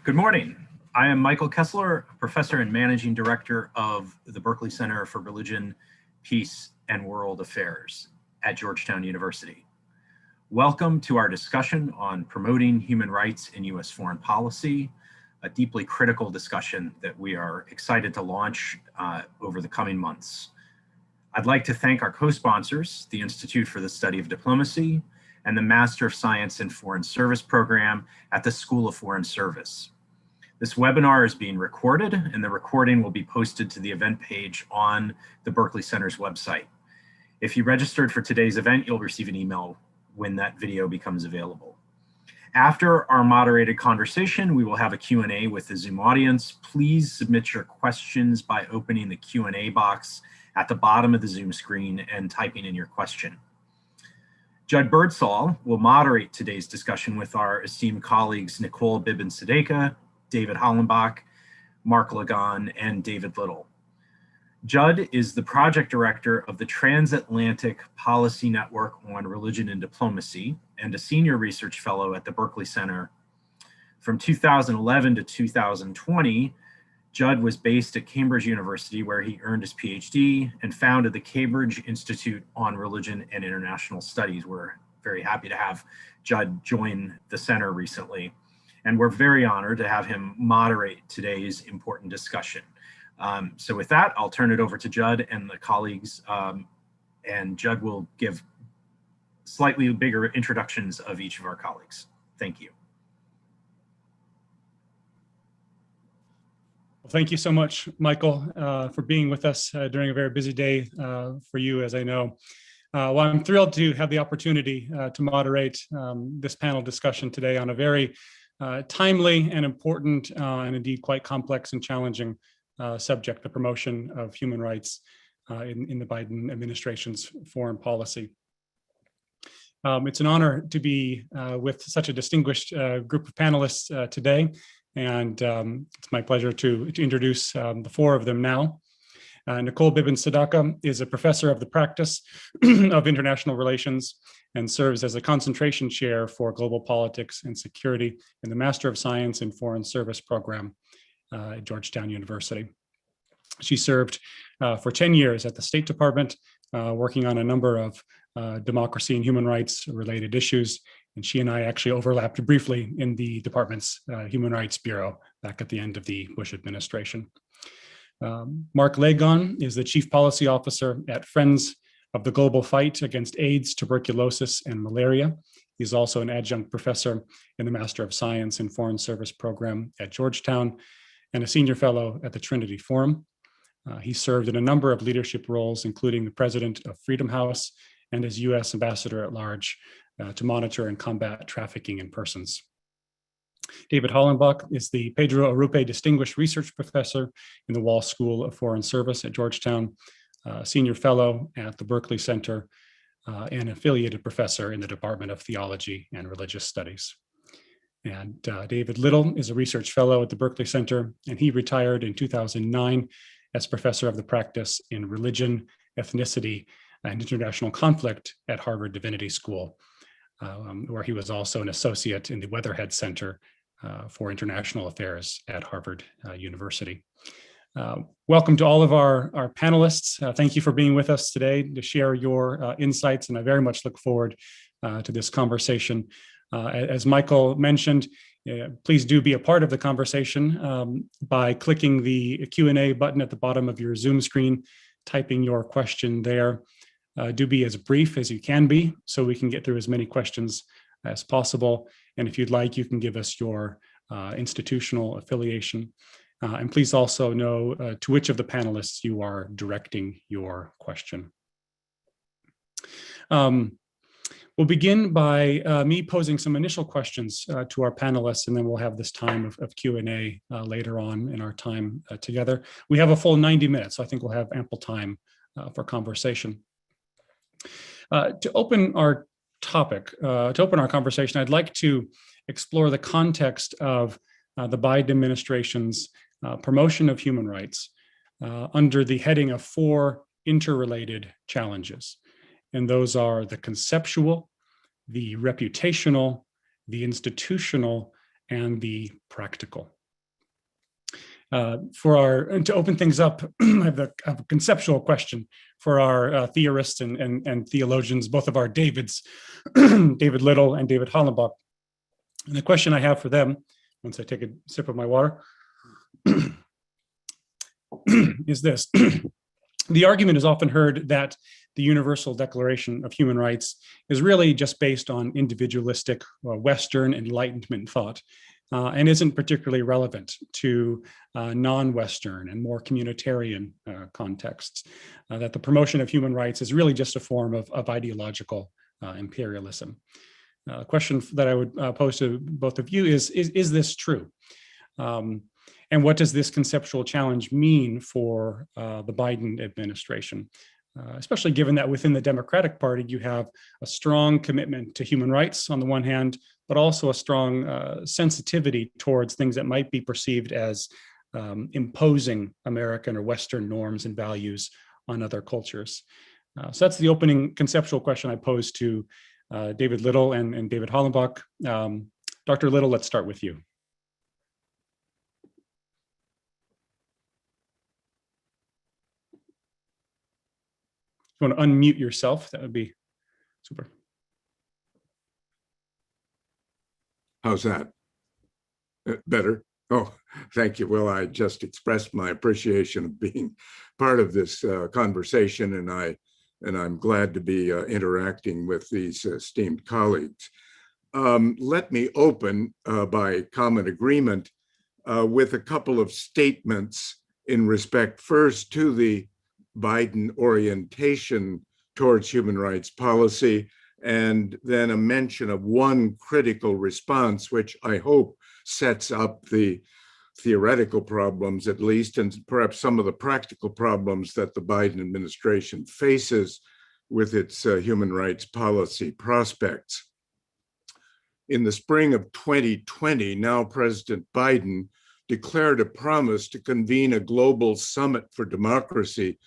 Good morning. I am Michael Kessler, professor and managing director of the Berkley Center for Religion, Peace, and World Affairs at Georgetown University. Welcome to our discussion on promoting human rights in U.S. foreign policy, a deeply critical discussion that we are excited to launch over the coming months. I'd like to thank our co-sponsors, the Institute for the Study of Diplomacy and the Master of Science in Foreign Service program at the School of Foreign Service. This webinar is being recorded, and the recording will be posted to the event page on the Berkley Center's website. If you registered for today's event, you'll receive an email when that video becomes available. After our moderated conversation, we will have a Q&A with the Zoom audience. Please submit your questions by opening the Q&A box at the bottom of the Zoom screen and typing in your question. Judd Birdsall will moderate today's discussion with our esteemed colleagues Nicole Bibbins Sedaca, David Hollenbach, Mark Lagon, and David Little. Judd is the project director of the Transatlantic Policy Network on Religion and Diplomacy and a senior research fellow at the Berkley Center. From 2011 to 2020, Judd was based at Cambridge University, where he earned his PhD and founded the Cambridge Institute on Religion and International Studies. We're very happy to have Judd join the center recently, and we're very honored to have him moderate today's important discussion. So with that, I'll turn it over to Judd and the colleagues, and Judd will give slightly bigger introductions of each of our colleagues. Thank you. Thank you so much, Michael, for being with us during a very busy day for you, as I know. Well, I'm thrilled to have the opportunity to moderate this panel discussion today on a very timely and important and indeed quite complex and challenging subject, the promotion of human rights in the Biden administration's foreign policy. It's an honor to be with such a distinguished group of panelists today. And it's my pleasure to introduce the four of them now. Nicole Bibbins Sedaca is a professor of the practice of international relations and serves as a concentration chair for global politics and security in the Master of Science in Foreign Service program at Georgetown University. She served for 10 years at the State Department, working on a number of democracy and human rights related issues. And she and I actually overlapped briefly in the department's Human Rights Bureau back at the end of the Bush administration. Mark Lagon is the Chief Policy Officer at Friends of the Global Fight Against AIDS, Tuberculosis, and Malaria. He's also an adjunct professor in the Master of Science in Foreign Service program at Georgetown and a senior fellow at the Trinity Forum. He served in a number of leadership roles, including the president of Freedom House and as U.S. Ambassador at Large to monitor and combat trafficking in persons. David Hollenbach is the Pedro Arrupe Distinguished Research Professor in the Wall School of Foreign Service at Georgetown, Senior Fellow at the Berkley Center, and affiliated professor in the Department of Theology and Religious Studies. And David Little is a research fellow at the Berkley Center, and he retired in 2009 as professor of the practice in religion, ethnicity, and international conflict at Harvard Divinity School, where he was also an associate in the Weatherhead Center for International Affairs at Harvard University. Welcome to all of our panelists. Thank you for being with us today to share your insights, and I very much look forward to this conversation. As Michael mentioned, please do be a part of the conversation by clicking the Q&A button at the bottom of your Zoom screen, typing your question there. Do be as brief as you can be so we can get through as many questions as possible. And if you'd like, you can give us your institutional affiliation. And please also know to which of the panelists you are directing your question. We'll begin by me posing some initial questions to our panelists, and then we'll have this time of Q&A later on in our time together. We have a full 90 minutes, so I think we'll have ample time for conversation. To open our conversation, I'd like to explore the context of the Biden administration's promotion of human rights under the heading of four interrelated challenges. And those are the conceptual, the reputational, the institutional, and the practical. To open things up, I have a conceptual question for our theorists and theologians, both of our Davids, David Little and David Hollenbach. And the question I have for them, once I take a sip of my water, is this. The argument is often heard that the Universal Declaration of Human Rights is really just based on individualistic Western Enlightenment thought, and isn't particularly relevant to non-Western and more communitarian contexts, that the promotion of human rights is really just a form of ideological imperialism. A question that I would pose to both of you is this true? And what does this conceptual challenge mean for the Biden administration? Especially given that within the Democratic Party, you have a strong commitment to human rights on the one hand, but also a strong sensitivity towards things that might be perceived as imposing American or Western norms and values on other cultures. So that's the opening conceptual question I pose to David Little and David Hollenbach. Dr. Little, let's start with you. If you want to unmute yourself, that would be super. How's that? Better? Oh, thank you. Well, I just expressed my appreciation of being part of this conversation, and I'm glad to be interacting with these esteemed colleagues. Let me open by common agreement with a couple of statements in respect first to the Biden orientation towards human rights policy, and then a mention of one critical response, which I hope sets up the theoretical problems, at least, and perhaps some of the practical problems that the Biden administration faces with its human rights policy prospects. In the spring of 2020, now President Biden declared a promise to convene a global summit for democracy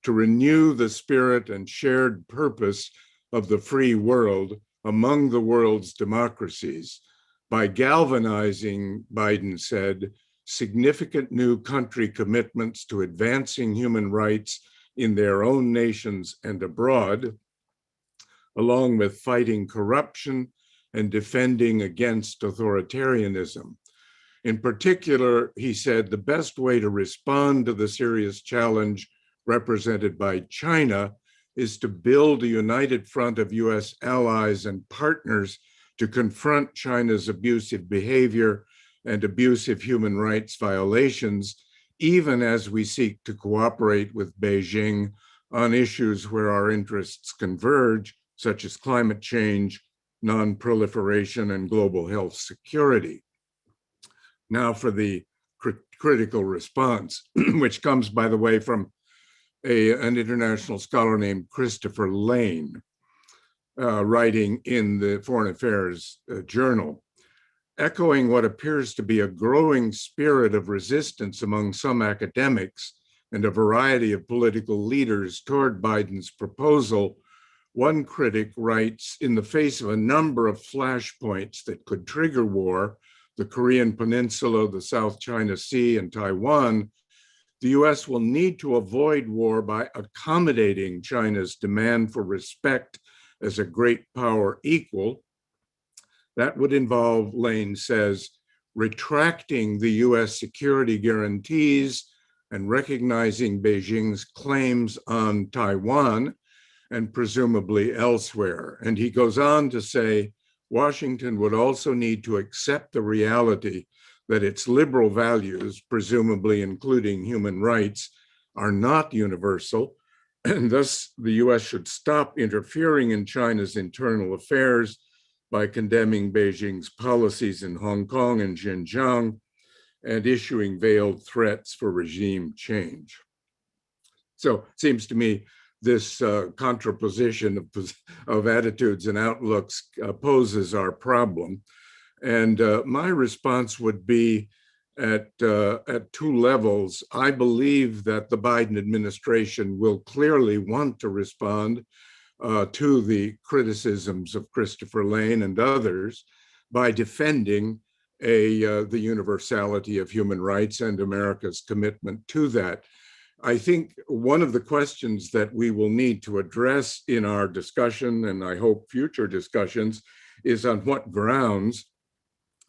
to renew the spirit and shared purpose of the free world among the world's democracies by galvanizing, Biden said, significant new country commitments to advancing human rights in their own nations and abroad, along with fighting corruption and defending against authoritarianism. In particular, he said, the best way to respond to the serious challenge represented by China is to build a united front of US allies and partners to confront China's abusive behavior and abusive human rights violations, even as we seek to cooperate with Beijing on issues where our interests converge, such as climate change, non-proliferation, and global health security. Now for the critical response, which comes, by the way, from an international scholar named Christopher Lane, writing in the Foreign Affairs Journal, echoing what appears to be a growing spirit of resistance among some academics and a variety of political leaders toward Biden's proposal. One critic writes, in the face of a number of flashpoints that could trigger war, the Korean Peninsula, the South China Sea, and Taiwan, the US will need to avoid war by accommodating China's demand for respect as a great power equal. That would involve, Lane says, retracting the US security guarantees and recognizing Beijing's claims on Taiwan and presumably elsewhere. And he goes on to say, Washington would also need to accept the reality that its liberal values, presumably including human rights, are not universal, and thus the US should stop interfering in China's internal affairs by condemning Beijing's policies in Hong Kong and Xinjiang and issuing veiled threats for regime change. So it seems to me this contraposition of attitudes and outlooks poses our problem. And my response would be at two levels. I believe that the Biden administration will clearly want to respond to the criticisms of Christopher Lane and others by defending the universality of human rights and America's commitment to that. I think one of the questions that we will need to address in our discussion, and I hope future discussions, is on what grounds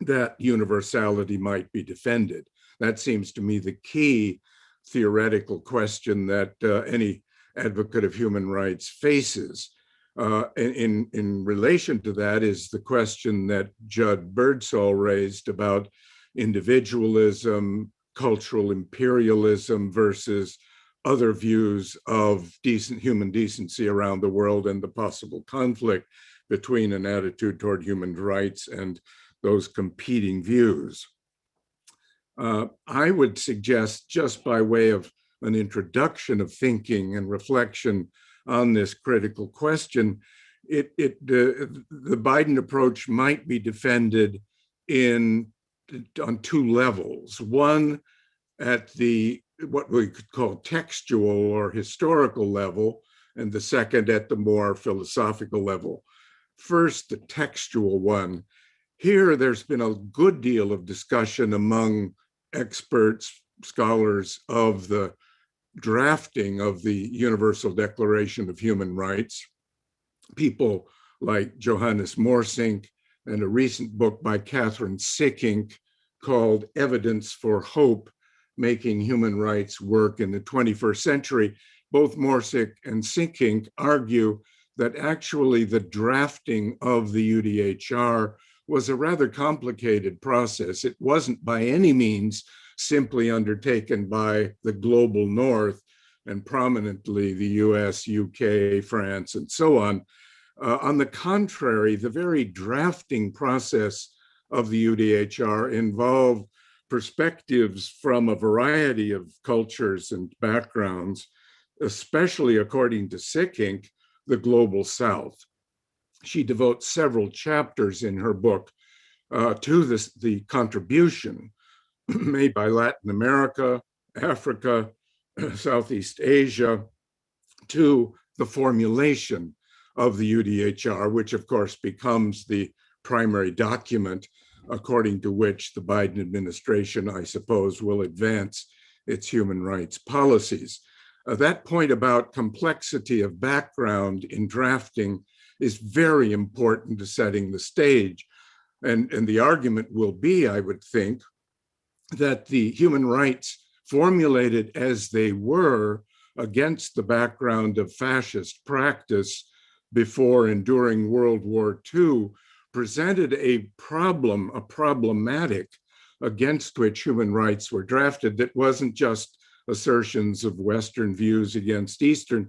that universality might be defended. That seems to me the key theoretical question that any advocate of human rights faces. In relation to that is the question that Judd Birdsall raised about individualism, cultural imperialism versus other views of human decency around the world, and the possible conflict between an attitude toward human rights and those competing views. I would suggest, just by way of an introduction of thinking and reflection on this critical question, the Biden approach might be defended on two levels. One, at the what we could call textual or historical level, and the second at the more philosophical level. First, the textual one. Here, there's been a good deal of discussion among experts, scholars of the drafting of the Universal Declaration of Human Rights. People like Johannes Morsink, and a recent book by Catherine Sickink called Evidence for Hope, Making Human Rights Work in the 21st Century. Both Morsink and Sickink argue that actually the drafting of the UDHR was a rather complicated process. It wasn't by any means simply undertaken by the global North, and prominently the US, UK, France, and so on. On the contrary, the very drafting process of the UDHR involved perspectives from a variety of cultures and backgrounds, especially, according to Sickink, the global South. She devotes several chapters in her book to the contribution made by Latin America, Africa, Southeast Asia, to the formulation of the UDHR, which of course becomes the primary document according to which the Biden administration, I suppose, will advance its human rights policies. That point about complexity of background in drafting is very important to setting the stage. And the argument will be, I would think, that the human rights formulated as they were against the background of fascist practice before and during World War II presented a problematic against which human rights were drafted that wasn't just assertions of Western views against Eastern.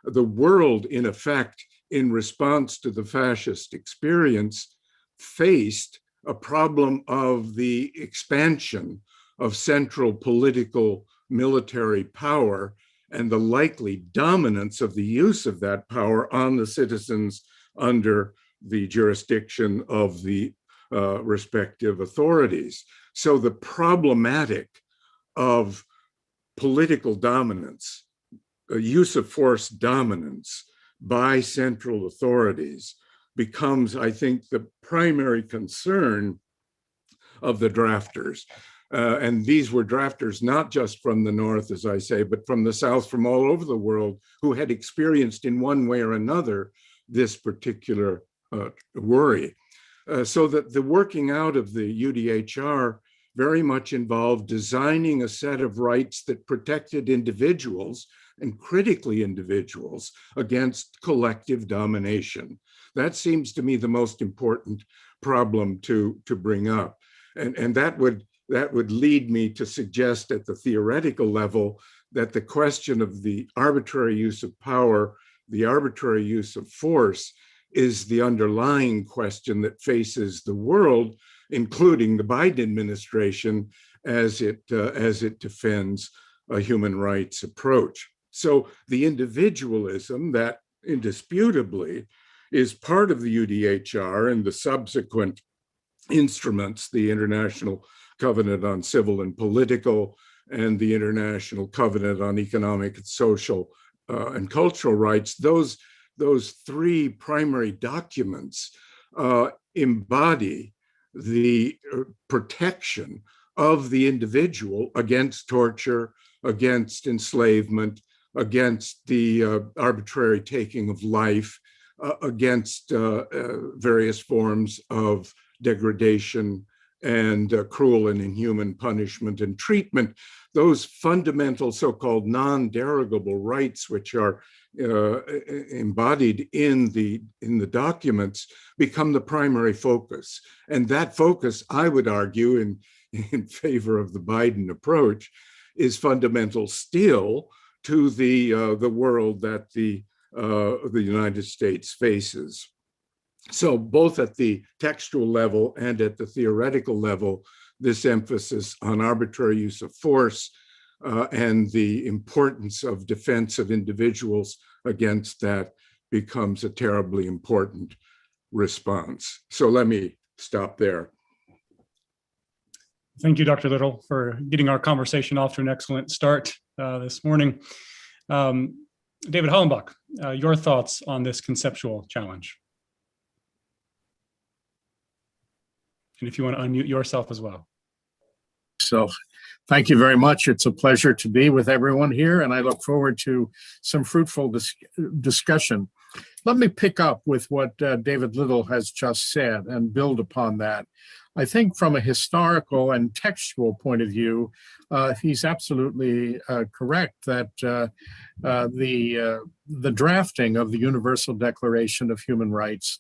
The world, in effect, in response to the fascist experience, faced a problem of the expansion of central political military power and the likely dominance of the use of that power on the citizens under the jurisdiction of the respective authorities. So the problematic of political dominance, use of force dominance by central authorities becomes, I think, the primary concern of the drafters. And these were drafters not just from the North, as I say, but from the South, from all over the world, who had experienced in one way or another this particular worry. So that the working out of the UDHR very much involved designing a set of rights that protected individuals, and critically individuals, against collective domination. That seems to me the most important problem to bring up. And that would lead me to suggest at the theoretical level that the question of the arbitrary use of power, the arbitrary use of force, is the underlying question that faces the world, including the Biden administration, as it defends a human rights approach. So the individualism that indisputably is part of the UDHR and the subsequent instruments, the International Covenant on Civil and Political and the International Covenant on Economic and Social and Cultural Rights, those three primary documents embody the protection of the individual against torture, against enslavement, against the arbitrary taking of life, against various forms of degradation and cruel and inhuman punishment and treatment. Those fundamental so-called non-derogable rights, which are embodied in the documents, become the primary focus. And that focus, I would argue, in favor of the Biden approach, is fundamental still to the world that the United States faces. So both at the textual level and at the theoretical level, this emphasis on arbitrary use of force and the importance of defense of individuals against that becomes a terribly important response. So let me stop there. Thank you, Dr. Little, for getting our conversation off to an excellent start this morning. David Hollenbach, your thoughts on this conceptual challenge? And if you want to unmute yourself as well. So thank you very much. It's a pleasure to be with everyone here, and I look forward to some fruitful discussion. Let me pick up with what David Little has just said and build upon that. I think from a historical and textual point of view, he's absolutely correct that the drafting of the Universal Declaration of Human Rights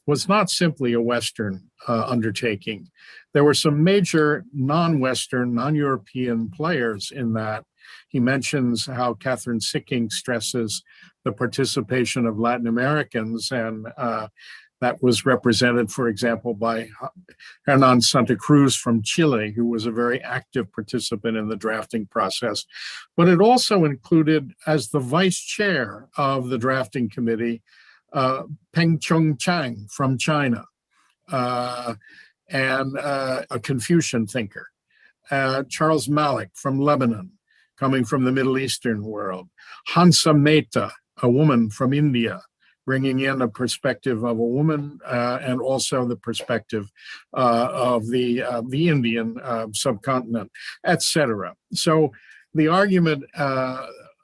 was not simply a Western undertaking. There were some major non-Western, non-European players in that. He mentions how Catherine Sicking stresses the participation of Latin Americans, and that was represented, for example, by Hernan Santa Cruz from Chile, who was a very active participant in the drafting process. But it also included, as the vice chair of the drafting committee, Peng Chung-Chang from China, and a Confucian thinker, Charles Malik from Lebanon, coming from the Middle Eastern world, Hansa Mehta, a woman from India, bringing in a perspective of a woman and also the perspective of the Indian subcontinent, etc. So the argument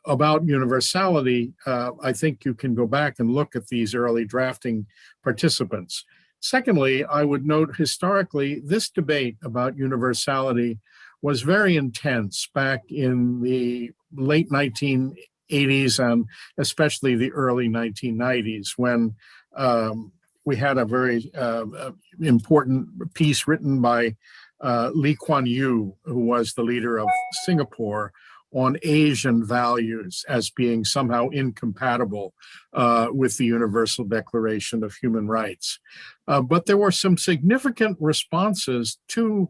about universality, I think you can go back and look at these early drafting participants. Secondly, I would note historically, this debate about universality was very intense back in the late 1980s and especially the early 1990s, when we had a very important piece written by Lee Kuan Yew, who was the leader of Singapore, on Asian values as being somehow incompatible with the Universal Declaration of Human Rights. But there were some significant responses to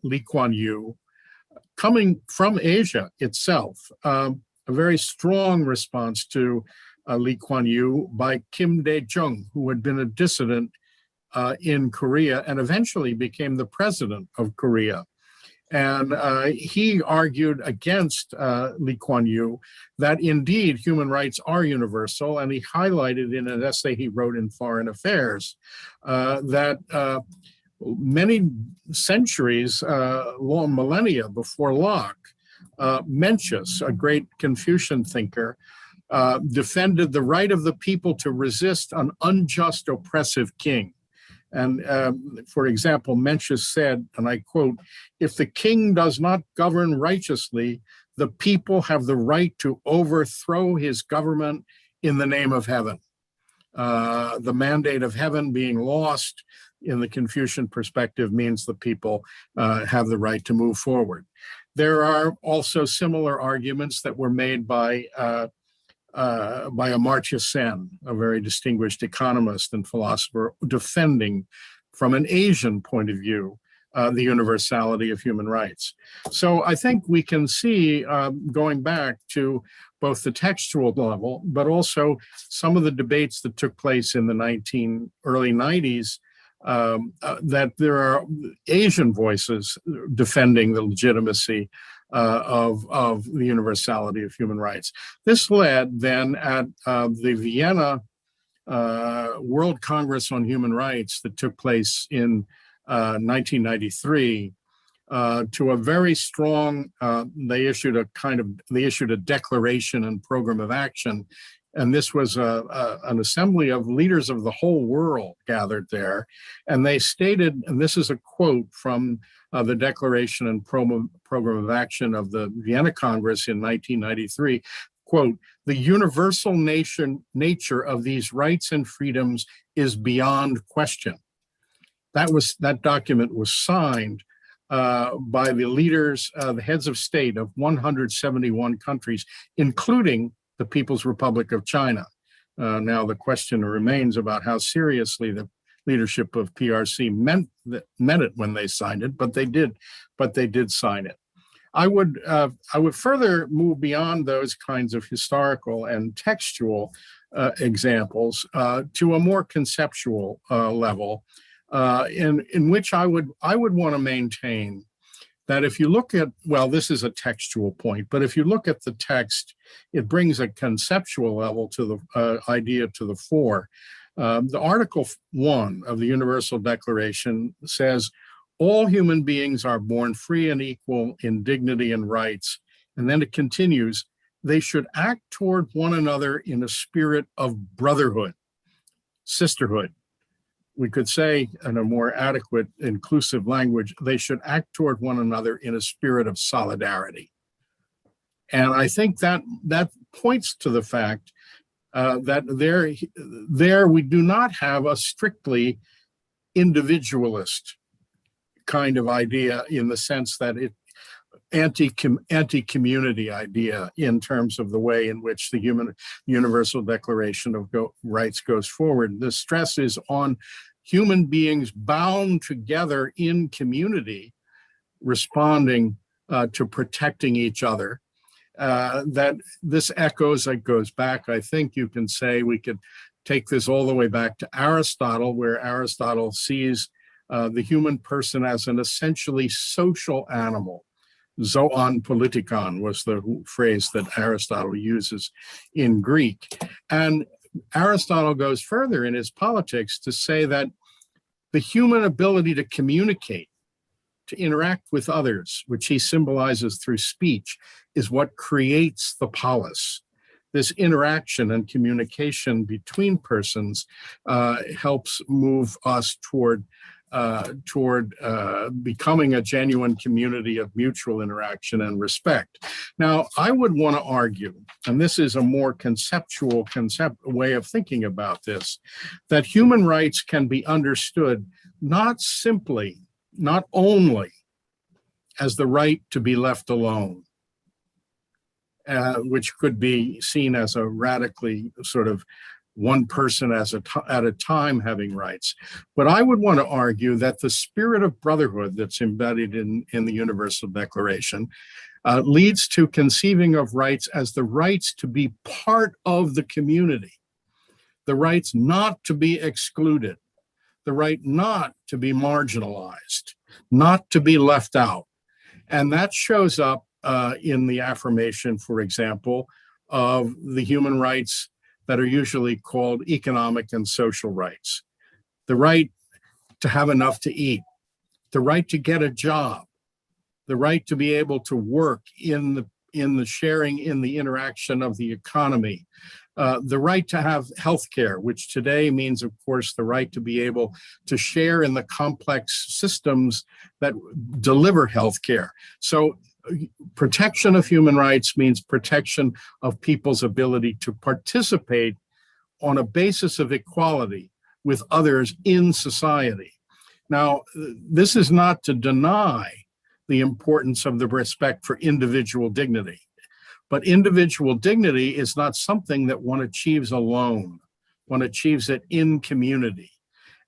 Lee Kuan Yew coming from Asia itself. A very strong response to Lee Kuan Yew by Kim Dae-jung, who had been a dissident in Korea and eventually became the president of Korea. And he argued against Lee Kuan Yew that indeed human rights are universal. And he highlighted in an essay he wrote in Foreign Affairs that many centuries, long millennia before Locke, Mencius, a great Confucian thinker, defended the right of the people to resist an unjust, oppressive king. And for example, Mencius said, and I quote, "If the king does not govern righteously, the people have the right to overthrow his government in the name of heaven." The mandate of heaven being lost in the Confucian perspective means the people have the right to move forward. There are also similar arguments that were made by Amartya Sen, a very distinguished economist and philosopher, defending from an Asian point of view the universality of human rights. So I think we can see, going back to both the textual level, but also some of the debates that took place in the early 90s, that there are Asian voices defending the legitimacy of the universality of human rights. This led then at the Vienna World Congress on Human Rights that took place in 1993, to a very strong, they issued a declaration and program of action. And this was an assembly of leaders of the whole world gathered there. And they stated, and this is a quote from the Declaration and Program of Action of the Vienna Congress in 1993, quote, "The universal nature of these rights and freedoms is beyond question." That document was signed by the leaders, the heads of state of 171 countries, including the People's Republic of China. Now, the question remains about how seriously the leadership of PRC meant it when they signed it, but they did sign it. I would further move beyond those kinds of historical and textual examples to a more conceptual level, in which I would want to maintain that if you look at, well, this is a textual point, but if you look at the text, it brings a conceptual level to the idea to the fore. The Article 1 of the Universal Declaration says, "All human beings are born free and equal in dignity and rights." And then it continues, "They should act toward one another in a spirit of brotherhood, sisterhood." We could say, in a more adequate, inclusive language, they should act toward one another in a spirit of solidarity. And I think that points to the fact that there we do not have a strictly individualist kind of idea, in the sense that it anti-community idea in terms of the way in which the Universal Declaration of Rights goes forward. The stress is on human beings bound together in community, responding to protecting each other. That this goes back, I think you can say, we could take this all the way back to Aristotle, where Aristotle sees the human person as an essentially social animal. Zoon politikon was the phrase that Aristotle uses in Greek. And Aristotle goes further in his Politics to say that the human ability to communicate, to interact with others, which he symbolizes through speech, is what creates the polis. This interaction and communication between persons helps move us toward becoming a genuine community of mutual interaction and respect. Now, I would want to argue, and this is a more conceptual way of thinking about this, that human rights can be understood not only as the right to be left alone, which could be seen as a radically sort of one person at a time having rights. But I would want to argue that the spirit of brotherhood that's embedded in the Universal Declaration leads to conceiving of rights as the rights to be part of the community, the rights not to be excluded, the right not to be marginalized, not to be left out. And that shows up in the affirmation, for example, of the human rights that are usually called economic and social rights. The right to have enough to eat, the right to get a job, the right to be able to work in the sharing, in the interaction of the economy, the right to have healthcare, which today means, of course, the right to be able to share in the complex systems that deliver healthcare. So protection of human rights means protection of people's ability to participate on a basis of equality with others in society. Now, this is not to deny the importance of the respect for individual dignity, but individual dignity is not something that one achieves alone. One achieves it in community.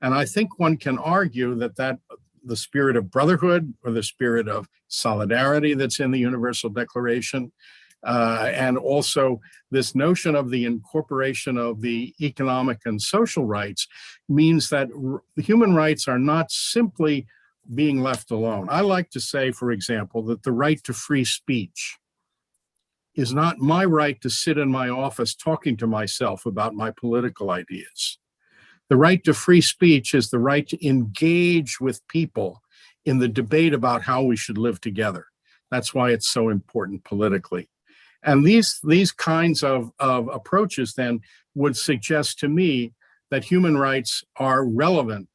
And I think one can argue that the spirit of brotherhood or the spirit of solidarity that's in the Universal Declaration, and also this notion of the incorporation of the economic and social rights, means that human rights are not simply being left alone. I like to say, for example, that the right to free speech is not my right to sit in my office talking to myself about my political ideas. The The right to free speech is the right to engage with people in the debate about how we should live together. That's why it's so important politically. And these kinds of approaches then would suggest to me that human rights are relevant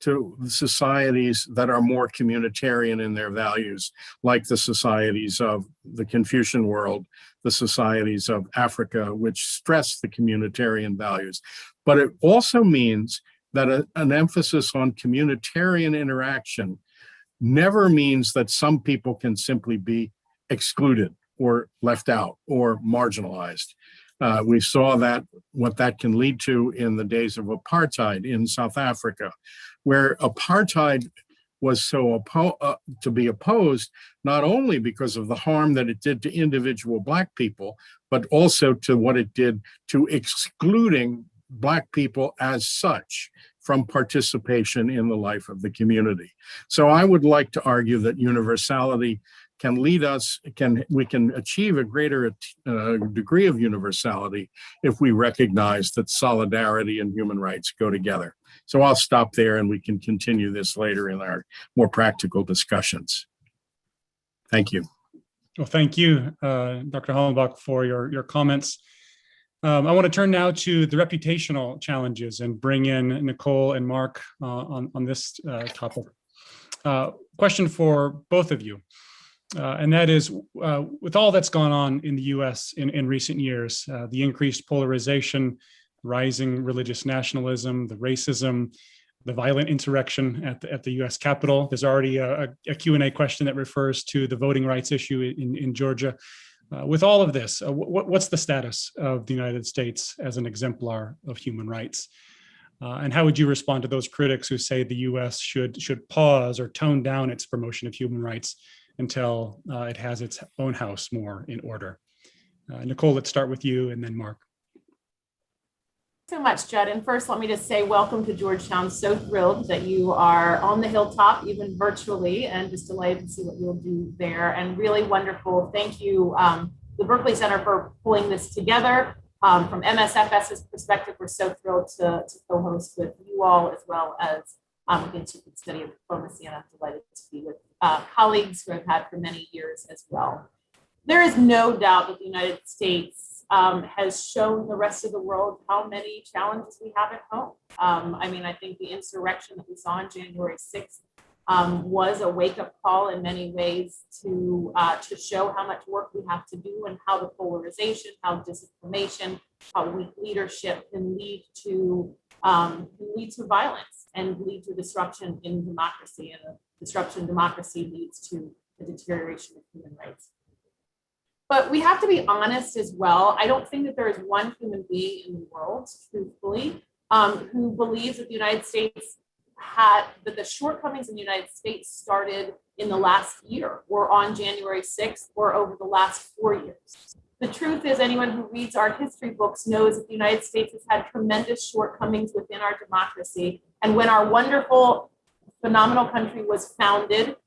to societies that are more communitarian in their values, like the societies of the Confucian world, the societies of Africa, which stress the communitarian values. But it also means that an emphasis on communitarian interaction never means that some people can simply be excluded or left out or marginalized. We saw that what that can lead to in the days of apartheid in South Africa, where apartheid was so to be opposed, not only because of the harm that it did to individual Black people, but also to what it did to excluding Black people as such from participation in the life of the community. So I would like to argue that universality can lead us, we can achieve a greater degree of universality if we recognize that solidarity and human rights go together. So I'll stop there and we can continue this later in our more practical discussions. Thank you. Well, thank you, Dr. Hollenbach, for your comments. I want to turn now to the reputational challenges and bring in Nicole and Mark on this topic. Question for both of you. And that is, with all that's gone on in the US in recent years, the increased polarization, rising religious nationalism, the racism, the violent insurrection at the US Capitol. There's already a Q&A question that refers to the voting rights issue in Georgia. With all of this, what's the status of the United States as an exemplar of human rights? And how would you respond to those critics who say the US should pause or tone down its promotion of human rights until it has its own house more in order? Nicole, let's start with you and then Mark. So much, Judd. And first, let me just say welcome to Georgetown. So thrilled that you are on the hilltop, even virtually, and just delighted to see what you'll do there. And really wonderful. Thank you, the Berkley Center, for pulling this together. From MSFS's perspective, we're so thrilled to co-host with you all, as well as the Institute Study of Diplomacy, and I'm delighted to be with colleagues who I've had for many years as well. There is no doubt that the United States has shown the rest of the world how many challenges we have at home. I mean, I think the insurrection that we saw on January 6th was a wake-up call in many ways to show how much work we have to do, and how the polarization, how disinformation, how weak leadership can lead to violence and lead to disruption in democracy, and a disruption in democracy leads to the deterioration of human rights. But we have to be honest as well. I don't think that there is one human being in the world, truthfully, who believes that the United States that the shortcomings in the United States started in the last year, or on January 6th, or over the last 4 years. The truth is, anyone who reads our history books knows that the United States has had tremendous shortcomings within our democracy. And when our wonderful, phenomenal country was founded,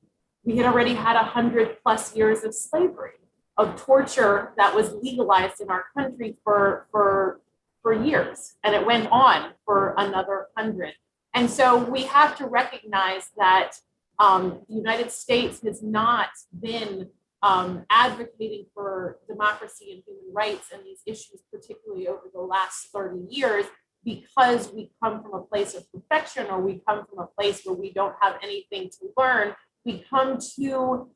we had already had 100+ years of slavery, of torture that was legalized in our country for years, and it went on for another 100. And so we have to recognize that the United States has not been advocating for democracy and human rights and these issues, particularly over the last 30 years, because we come from a place of perfection, or we come from a place where we don't have anything to learn. We come to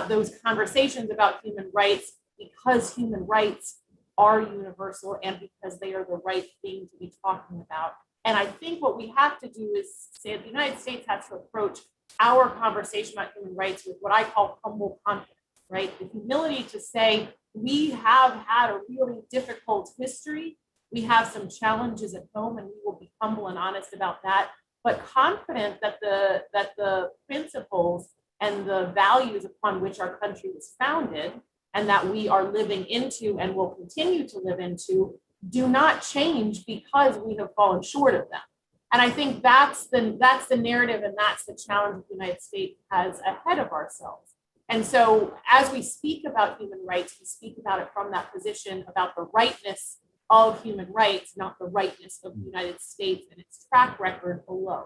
those conversations about human rights because human rights are universal, and because they are the right thing to be talking about. And I think what we have to do is say the United States has to approach our conversation about human rights with what I call humble confidence, right? The humility to say, we have had a really difficult history. We have some challenges at home, and we will be humble and honest about that, but confident that the principles and the values upon which our country was founded, and that we are living into and will continue to live into, do not change because we have fallen short of them. And I think that's the narrative, and that's the challenge the United States has ahead of ourselves. And so as we speak about human rights, we speak about it from that position, about the rightness of human rights, not the rightness of the United States and its track record alone.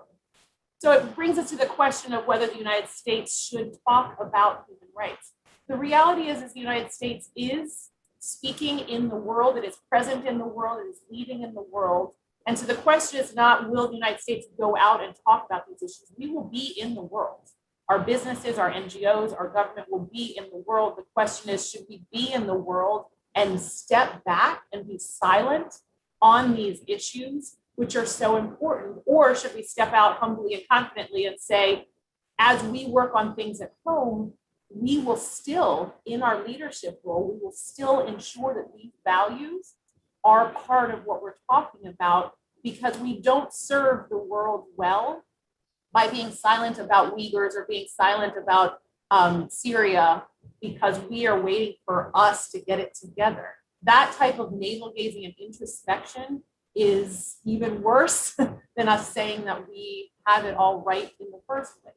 So it brings us to the question of whether the United States should talk about human rights. The reality is the United States is speaking in the world, it is present in the world, it is leading in the world. And so the question is not, will the United States go out and talk about these issues? We will be in the world. Our businesses, our NGOs, our government will be in the world. The question is, should we be in the world and step back and be silent on these issues, which are so important? Or should we step out humbly and confidently and say, as we work on things at home, we will still, in our leadership role, we will still ensure that these values are part of what we're talking about, because we don't serve the world well by being silent about Uyghurs or being silent about Syria, because we are waiting for us to get it together. That type of navel gazing and introspection is even worse than us saying that we have it all right in the first place.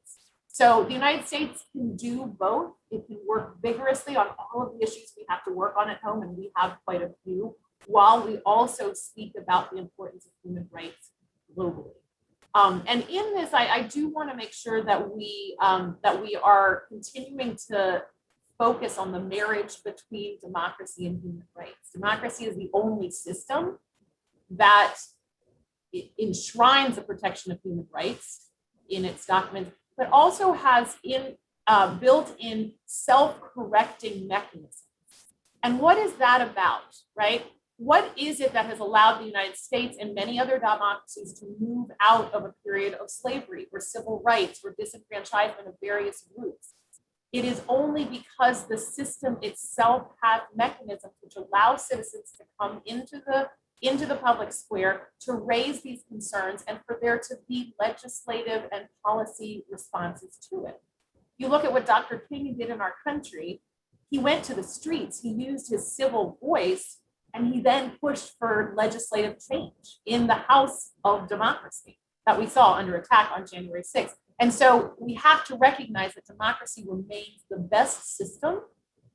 So the United States can do both. It can work vigorously on all of the issues we have to work on at home, and we have quite a few, while we also speak about the importance of human rights globally. And in this, I do want to make sure that we are continuing to focus on the marriage between democracy and human rights. Democracy is the only system that enshrines the protection of human rights in its documents, but also has built-in self-correcting mechanisms. And what is that about, right? What is it that has allowed the United States and many other democracies to move out of a period of slavery or civil rights or disenfranchisement of various groups? It is only because the system itself has mechanisms which allow citizens to come into the public square to raise these concerns and for there to be legislative and policy responses to it. You look at what Dr. King did in our country. He went to the streets, he used his civil voice, and he then pushed for legislative change in the house of democracy that we saw under attack on January 6th. And so we have to recognize that democracy remains the best system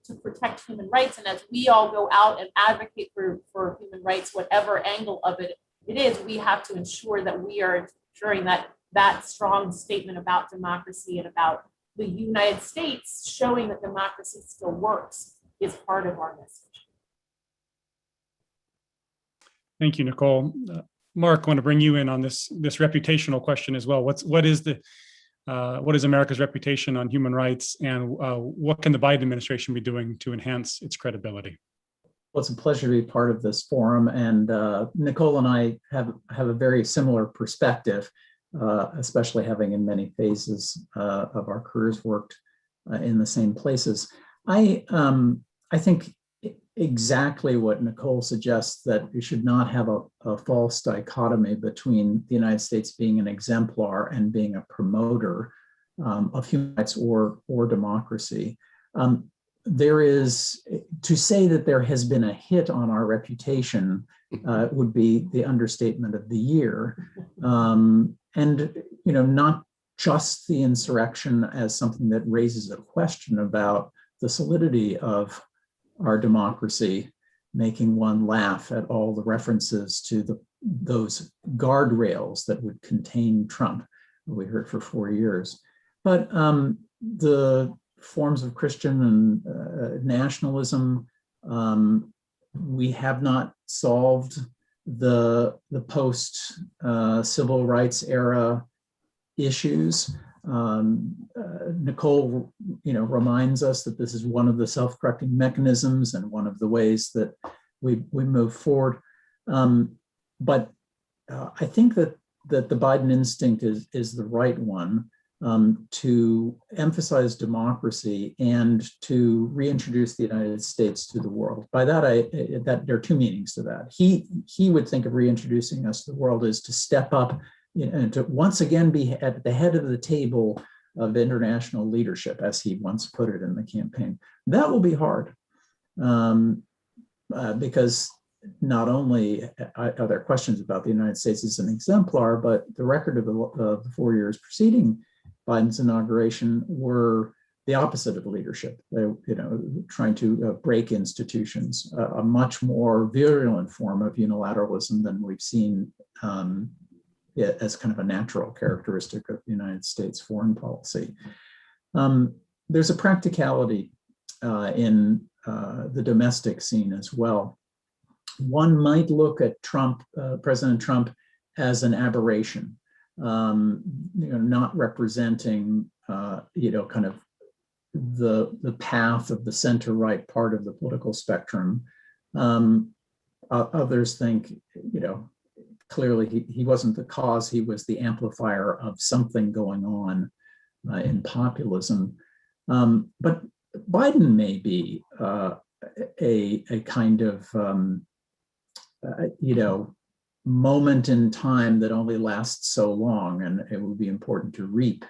to protect human rights. And as we all go out and advocate for human rights, whatever angle of it is, we have to ensure that we are ensuring that strong statement about democracy and about the United States showing that democracy still works is part of our message. Thank you, Nicole. Mark, I want to bring you in on this reputational question as well. What is America's reputation on human rights, and what can the Biden administration be doing to enhance its credibility? Well, it's a pleasure to be part of this forum, and Nicole and I have a very similar perspective, especially having in many phases of our careers worked in the same places. I think exactly what Nicole suggests, that we should not have a false dichotomy between the United States being an exemplar and being a promoter of human rights or democracy. There is, to say that there has been a hit on our reputation would be the understatement of the year. And, not just the insurrection as something that raises a question about the solidity of our democracy, making one laugh at all the references to those guardrails that would contain Trump, we heard for 4 years. But the forms of Christian and nationalism, we have not solved the post civil rights era issues. Nicole, reminds us that this is one of the self-correcting mechanisms and one of the ways that we move forward. But I think that the Biden instinct is the right one, to emphasize democracy and to reintroduce the United States to the world. By that, there are two meanings to that. He would think of reintroducing us to the world as to step up and to once again be at the head of the table of international leadership, as he once put it in the campaign. That will be hard, because not only are there questions about the United States as an exemplar, but the record of the 4 years preceding Biden's inauguration were the opposite of leadership, trying to break institutions, a much more virulent form of unilateralism than we've seen as kind of a natural characteristic of the United States foreign policy. There's a practicality in the domestic scene as well. One might look at President Trump, as an aberration, not representing, kind of the path of the center-right part of the political spectrum. Others think, clearly he wasn't the cause, he was the amplifier of something going on in populism. But Biden may be a kind of, moment in time that only lasts so long, and it will be important to reap.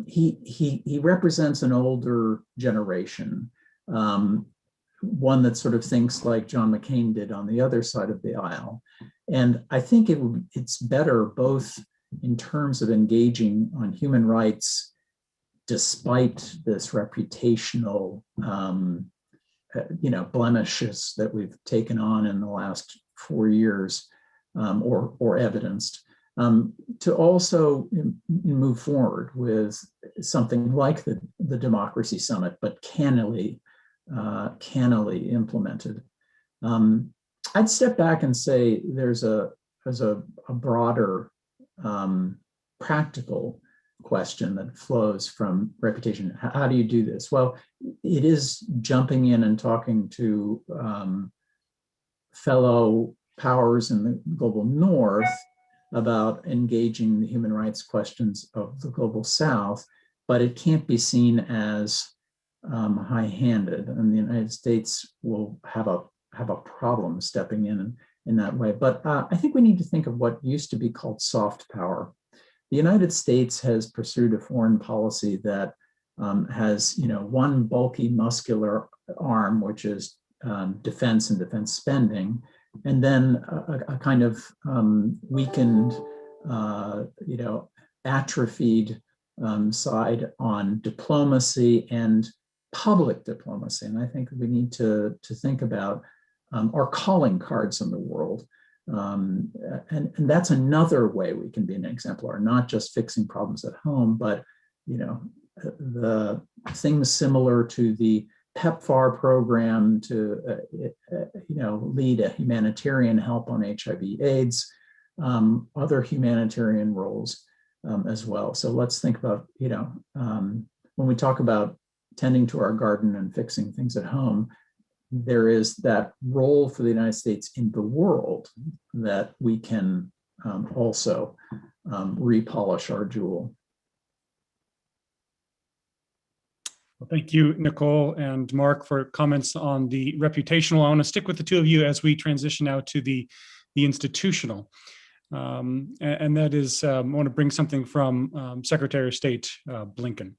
He represents an older generation, one that sort of thinks like John McCain did on the other side of the aisle. And I think it's better both in terms of engaging on human rights, despite this reputational, blemishes that we've taken on in the last 4 years, or evidenced, to also move forward with something like the Democracy Summit, but cannily implemented. I'd step back and say there's a broader practical question that flows from reputation. How do you do this? Well, it is jumping in and talking to fellow powers in the global north about engaging the human rights questions of the global south, but it can't be seen as high-handed, and the United States will have a problem stepping in that way. But I think we need to think of what used to be called soft power. The United States has pursued a foreign policy that has, one bulky muscular arm, which is defense and defense spending, and then a kind of weakened, atrophied side on diplomacy and public diplomacy. And I think we need to think about our calling cards in the world. And that's another way we can be an exemplar, not just fixing problems at home, but the things similar to the PEPFAR program to lead a humanitarian help on HIV/AIDS, other humanitarian roles as well. So let's think about when we talk about tending to our garden and fixing things at home, there is that role for the United States in the world that we can also repolish our jewel. Well, thank you, Nicole and Mark, for comments on the reputational. I want to stick with the two of you as we transition now to the institutional. And that is, I want to bring something from Secretary of State Blinken.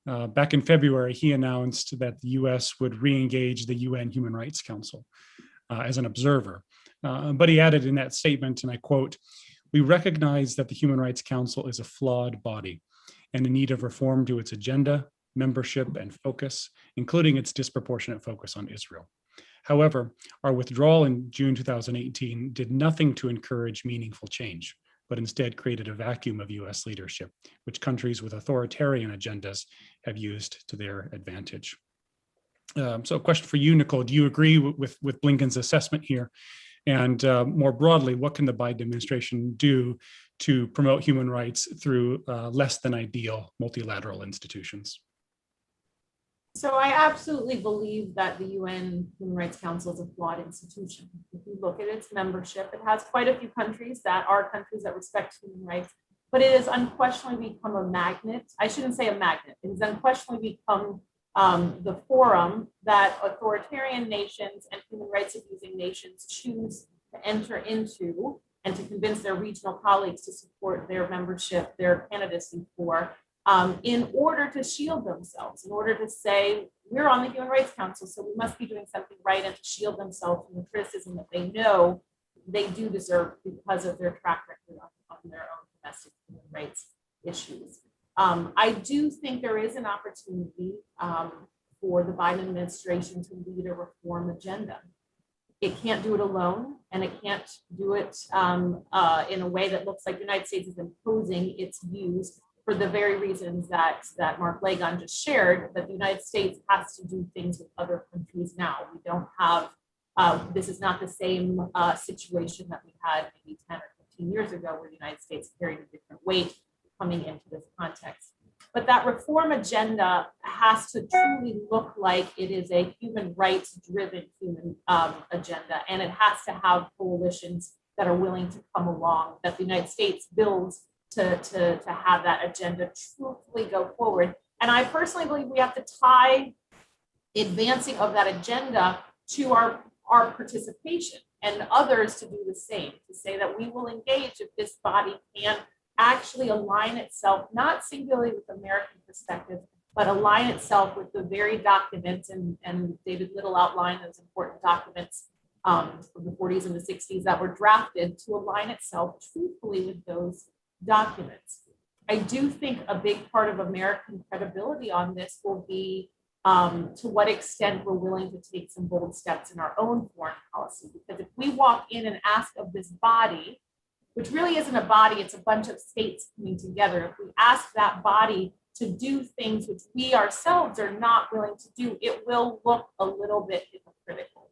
Back in February, he announced that the U.S. would re-engage the UN Human Rights Council as an observer. But he added in that statement, and I quote, "We recognize that the Human Rights Council is a flawed body and in need of reform to its agenda, membership, and focus, including its disproportionate focus on Israel. However, our withdrawal in June 2018 did nothing to encourage meaningful change, but instead created a vacuum of US leadership, which countries with authoritarian agendas have used to their advantage." So a question for you, Nicole, do you agree with Blinken's assessment here? And more broadly, what can the Biden administration do to promote human rights through less than ideal multilateral institutions? So I absolutely believe that the UN Human Rights Council is a flawed institution. If you look at its membership, it has quite a few countries that respect human rights, but it has unquestionably become a magnet. I shouldn't say a magnet. It has unquestionably become the forum that authoritarian nations and human rights abusing nations choose to enter into and to convince their regional colleagues to support their membership, their candidacy for, in order to shield themselves, in order to say, we're on the Human Rights Council, so we must be doing something right, and to shield themselves from the criticism that they know they do deserve because of their track record on their own domestic human rights issues. I do think there is an opportunity for the Biden administration to lead a reform agenda. It can't do it alone, and it can't do it in a way that looks like the United States is imposing its views for the very reasons that Mark Lagon just shared, that the United States has to do things with other countries now. We don't have, this is not the same situation that we had maybe 10 or 15 years ago, where the United States carried a different weight coming into this context. But that reform agenda has to truly look like it is a human rights driven human agenda. And it has to have coalitions that are willing to come along, that the United States builds to have that agenda truthfully go forward. And I personally believe we have to tie advancing of that agenda to our participation, and others to do the same, to say that we will engage if this body can actually align itself, not singularly with American perspective, but align itself with the very documents, and David Little outlined those important documents from the 40s and the 60s that were drafted to align itself truthfully with those documents. I do think a big part of American credibility on this will be to what extent we're willing to take some bold steps in our own foreign policy. Because if we walk in and ask of this body, which really isn't a body, it's a bunch of states coming together, if we ask that body to do things which we ourselves are not willing to do, it will look a little bit hypocritical,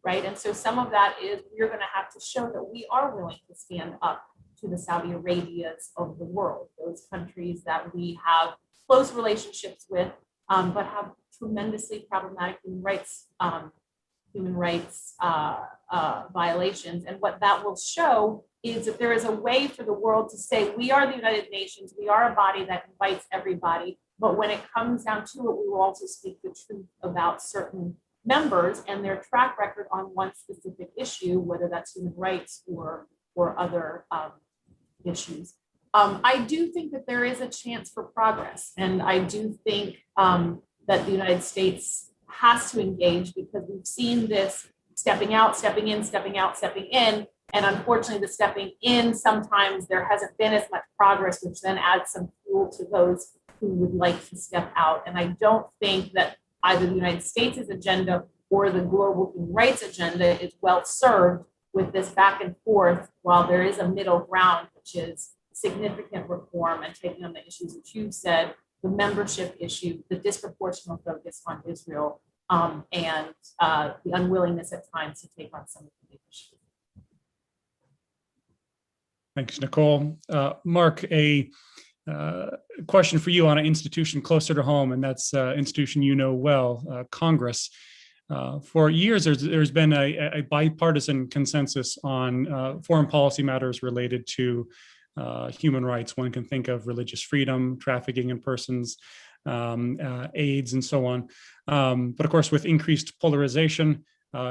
right? And so some of that is we're going to have to show that we are willing to stand up to the Saudi Arabias of the world, those countries that we have close relationships with, but have tremendously problematic human rights violations. And what that will show is that there is a way for the world to say, we are the United Nations, we are a body that invites everybody, but when it comes down to it, we will also speak the truth about certain members and their track record on one specific issue, whether that's human rights or other issues. I do think that there is a chance for progress, and I do think that the United States has to engage, because we've seen this stepping out, stepping in, stepping out, stepping in. And unfortunately, the stepping in, sometimes there hasn't been as much progress, which then adds some fuel to those who would like to step out. And I don't think that either the United States' agenda or the global human rights agenda is well served with this back and forth, while there is a middle ground, which is significant reform and taking on the issues that you've said, the membership issue, the disproportionate focus on Israel, and the unwillingness at times to take on some of the issues. Thanks, Nicole. Mark, a question for you on an institution closer to home, and that's an institution you know well, Congress. For years, there's been a bipartisan consensus on foreign policy matters related to human rights. One can think of religious freedom, trafficking in persons, AIDS, and so on. But of course, with increased polarization,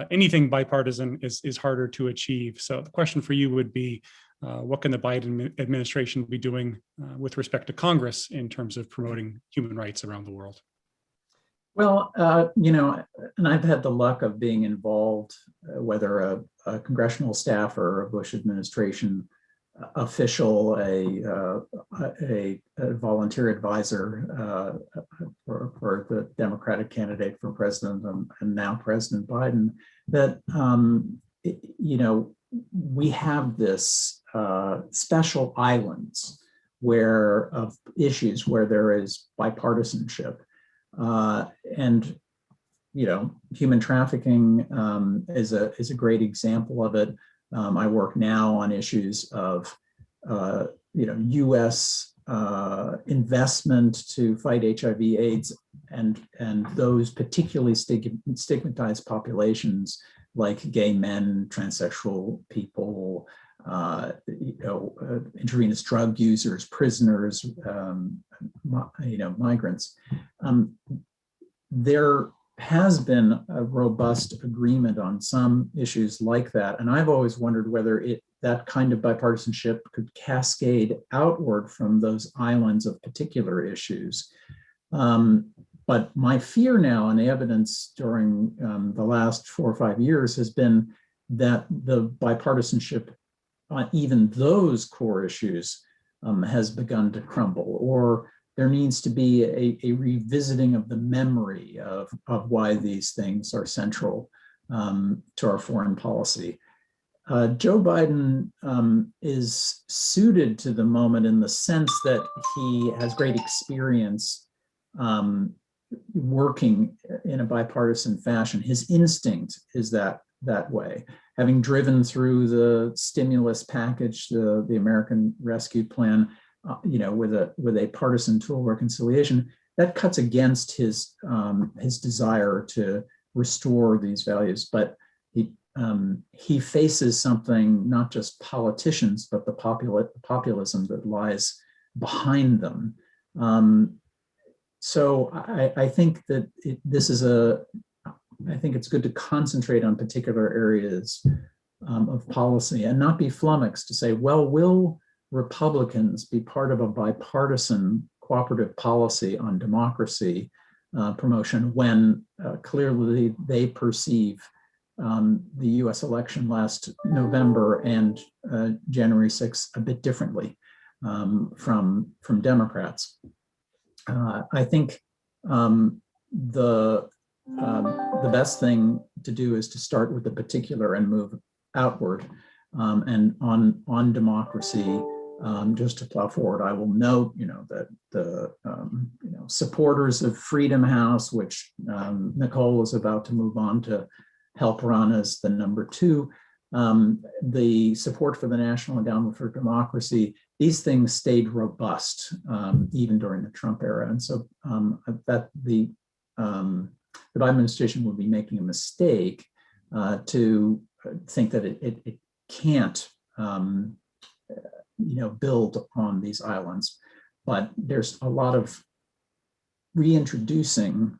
anything bipartisan is harder to achieve. So the question for you would be, what can the Biden administration be doing with respect to Congress in terms of promoting human rights around the world? Well, and I've had the luck of being involved, whether a congressional staff or a Bush administration official, a volunteer advisor for the Democratic candidate for president and now President Biden, that, we have this special islands of issues where there is bipartisanship. And human trafficking is a great example of it. I work now on issues of U.S. Investment to fight HIV/AIDS and those particularly stigmatized populations like gay men, transsexual people, intravenous drug users, prisoners, migrants. There has been a robust agreement on some issues like that. And I've always wondered whether that kind of bipartisanship could cascade outward from those islands of particular issues. But my fear now, and the evidence during the last 4 or 5 years, has been that the bipartisanship on even those core issues has begun to crumble, or there needs to be a revisiting of the memory of why these things are central to our foreign policy. Joe Biden is suited to the moment in the sense that he has great experience working in a bipartisan fashion. His instinct is that way. Having driven through the stimulus package, the American Rescue Plan, with a partisan tool reconciliation, that cuts against his desire to restore these values. But he faces something, not just politicians, but the populism that lies behind them. So I think that I think it's good to concentrate on particular areas of policy and not be flummoxed to say, well, will Republicans be part of a bipartisan cooperative policy on democracy promotion when clearly they perceive the US election last November and January 6th a bit differently from Democrats. I think the best thing to do is to start with the particular and move outward. And on democracy, just to plow forward, I will note, that the supporters of Freedom House, which Nicole is about to move on to help run as the number 2, the support for the National Endowment for Democracy, these things stayed robust even during the Trump era. And so that the Biden administration would be making a mistake to think that it can't build on these islands. But there's a lot of reintroducing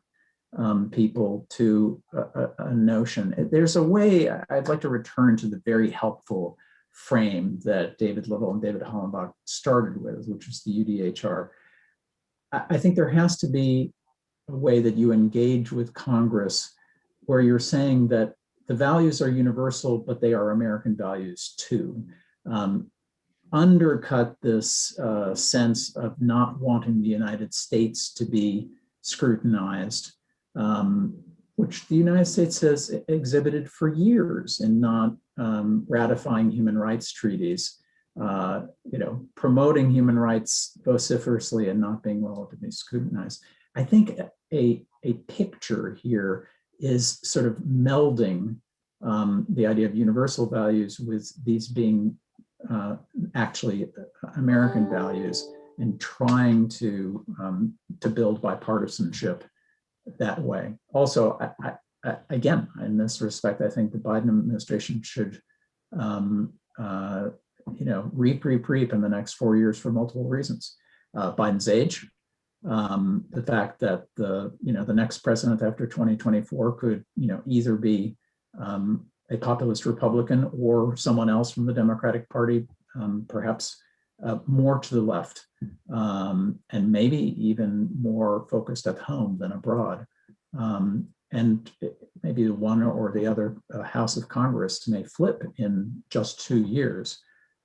people to a notion. There's a way, I'd like to return to the very helpful frame that David Little and David Hollenbach started with, which is the UDHR. I think there has to be a way that you engage with Congress where you're saying that the values are universal, but they are American values too. Undercut this sense of not wanting the United States to be scrutinized, which the United States has exhibited for years in not ratifying human rights treaties, promoting human rights vociferously and not being relatively scrutinized. I think a picture here is sort of melding the idea of universal values with these being actually American values and trying to build bipartisanship that way. Also, again, in this respect, I think the Biden administration should reap in the next 4 years for multiple reasons. Biden's age, the fact that the next president after 2024 could either be a populist Republican or someone else from the Democratic Party, perhaps more to the left, and maybe even more focused at home than abroad. And maybe the one or the other House of Congress may flip in just 2 years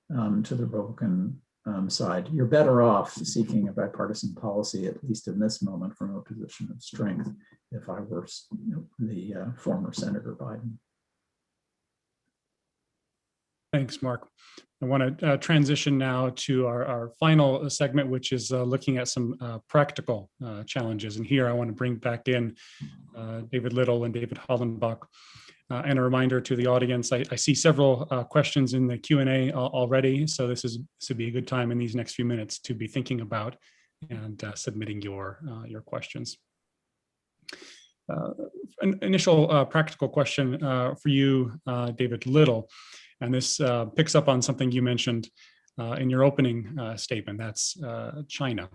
to the Republican side. You're better off seeking a bipartisan policy, at least in this moment, from a position of strength, if I were the former Senator Biden. Thanks, Mark. I want to transition now to our final segment, which is looking at some practical challenges. And here I want to bring back in David Little and David Hollenbach. And a reminder to the audience, I see several questions in the Q&A already, so this would be a good time in these next few minutes to be thinking about and submitting your questions. An initial practical question for you, David Little. And this picks up on something you mentioned in your opening statement, that's China.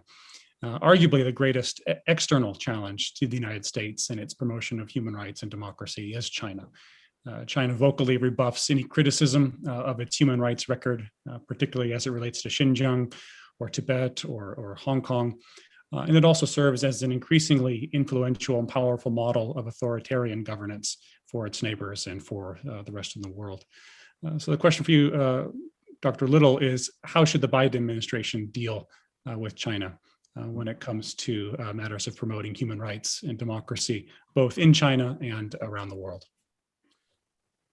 Arguably the greatest external challenge to the United States and its promotion of human rights and democracy is China. China vocally rebuffs any criticism of its human rights record, particularly as it relates to Xinjiang or Tibet or Hong Kong. And it also serves as an increasingly influential and powerful model of authoritarian governance for its neighbors and for the rest of the world. So the question for you, Dr. Little, is how should the Biden administration deal with China? when it comes to matters of promoting human rights and democracy, both in China and around the world.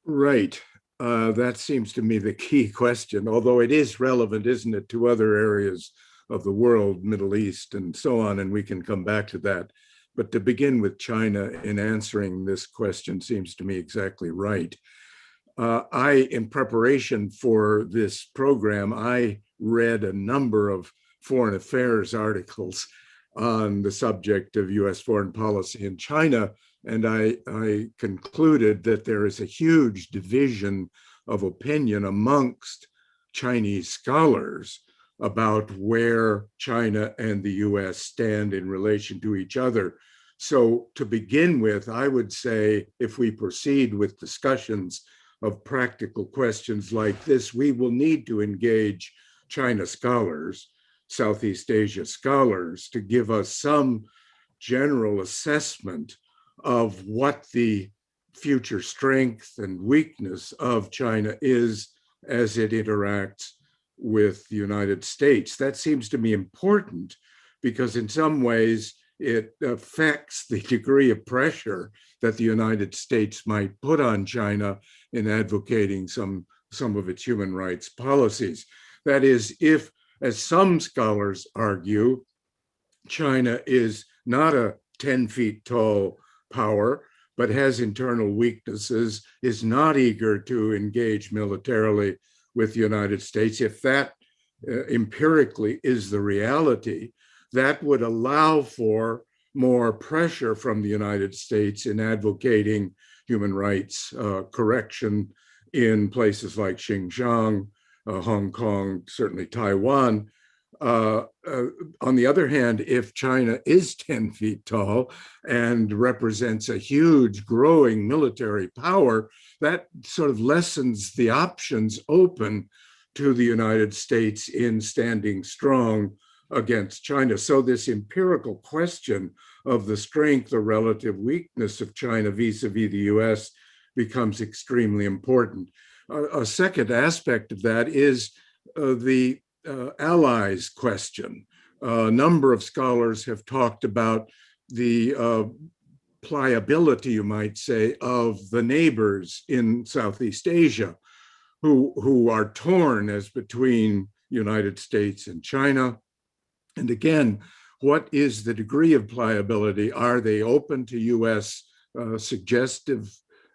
Right. That seems to me the key question, although it is relevant, isn't it, to other areas of the world, Middle East and so on, and we can come back to that. But to begin with China in answering this question seems to me exactly right. In preparation for this program, I read a number of foreign affairs articles on the subject of US foreign policy in China, and I concluded that there is a huge division of opinion amongst Chinese scholars about where China and the US stand in relation to each other. So to begin with, I would say if we proceed with discussions of practical questions like this, we will need to engage China scholars, Southeast Asia scholars, to give us some general assessment of what the future strength and weakness of China is as it interacts with the United States. That seems to me important because in some ways it affects the degree of pressure that the United States might put on China in advocating some of its human rights policies. That is, if, as some scholars argue, China is not a 10 feet tall power, but has internal weaknesses, is not eager to engage militarily with the United States, if that empirically is the reality, that would allow for more pressure from the United States in advocating human rights correction in places like Xinjiang, Hong Kong, certainly Taiwan. On the other hand, if China is 10 feet tall and represents a huge growing military power, that sort of lessens the options open to the United States in standing strong against China. So this empirical question of the strength or relative weakness of China vis-a-vis the US becomes extremely important. A second aspect of that is the allies question. A number of scholars have talked about the pliability, you might say, of the neighbors in Southeast Asia who are torn as between United States and China. And again, what is the degree of pliability? Are they open to US suggestive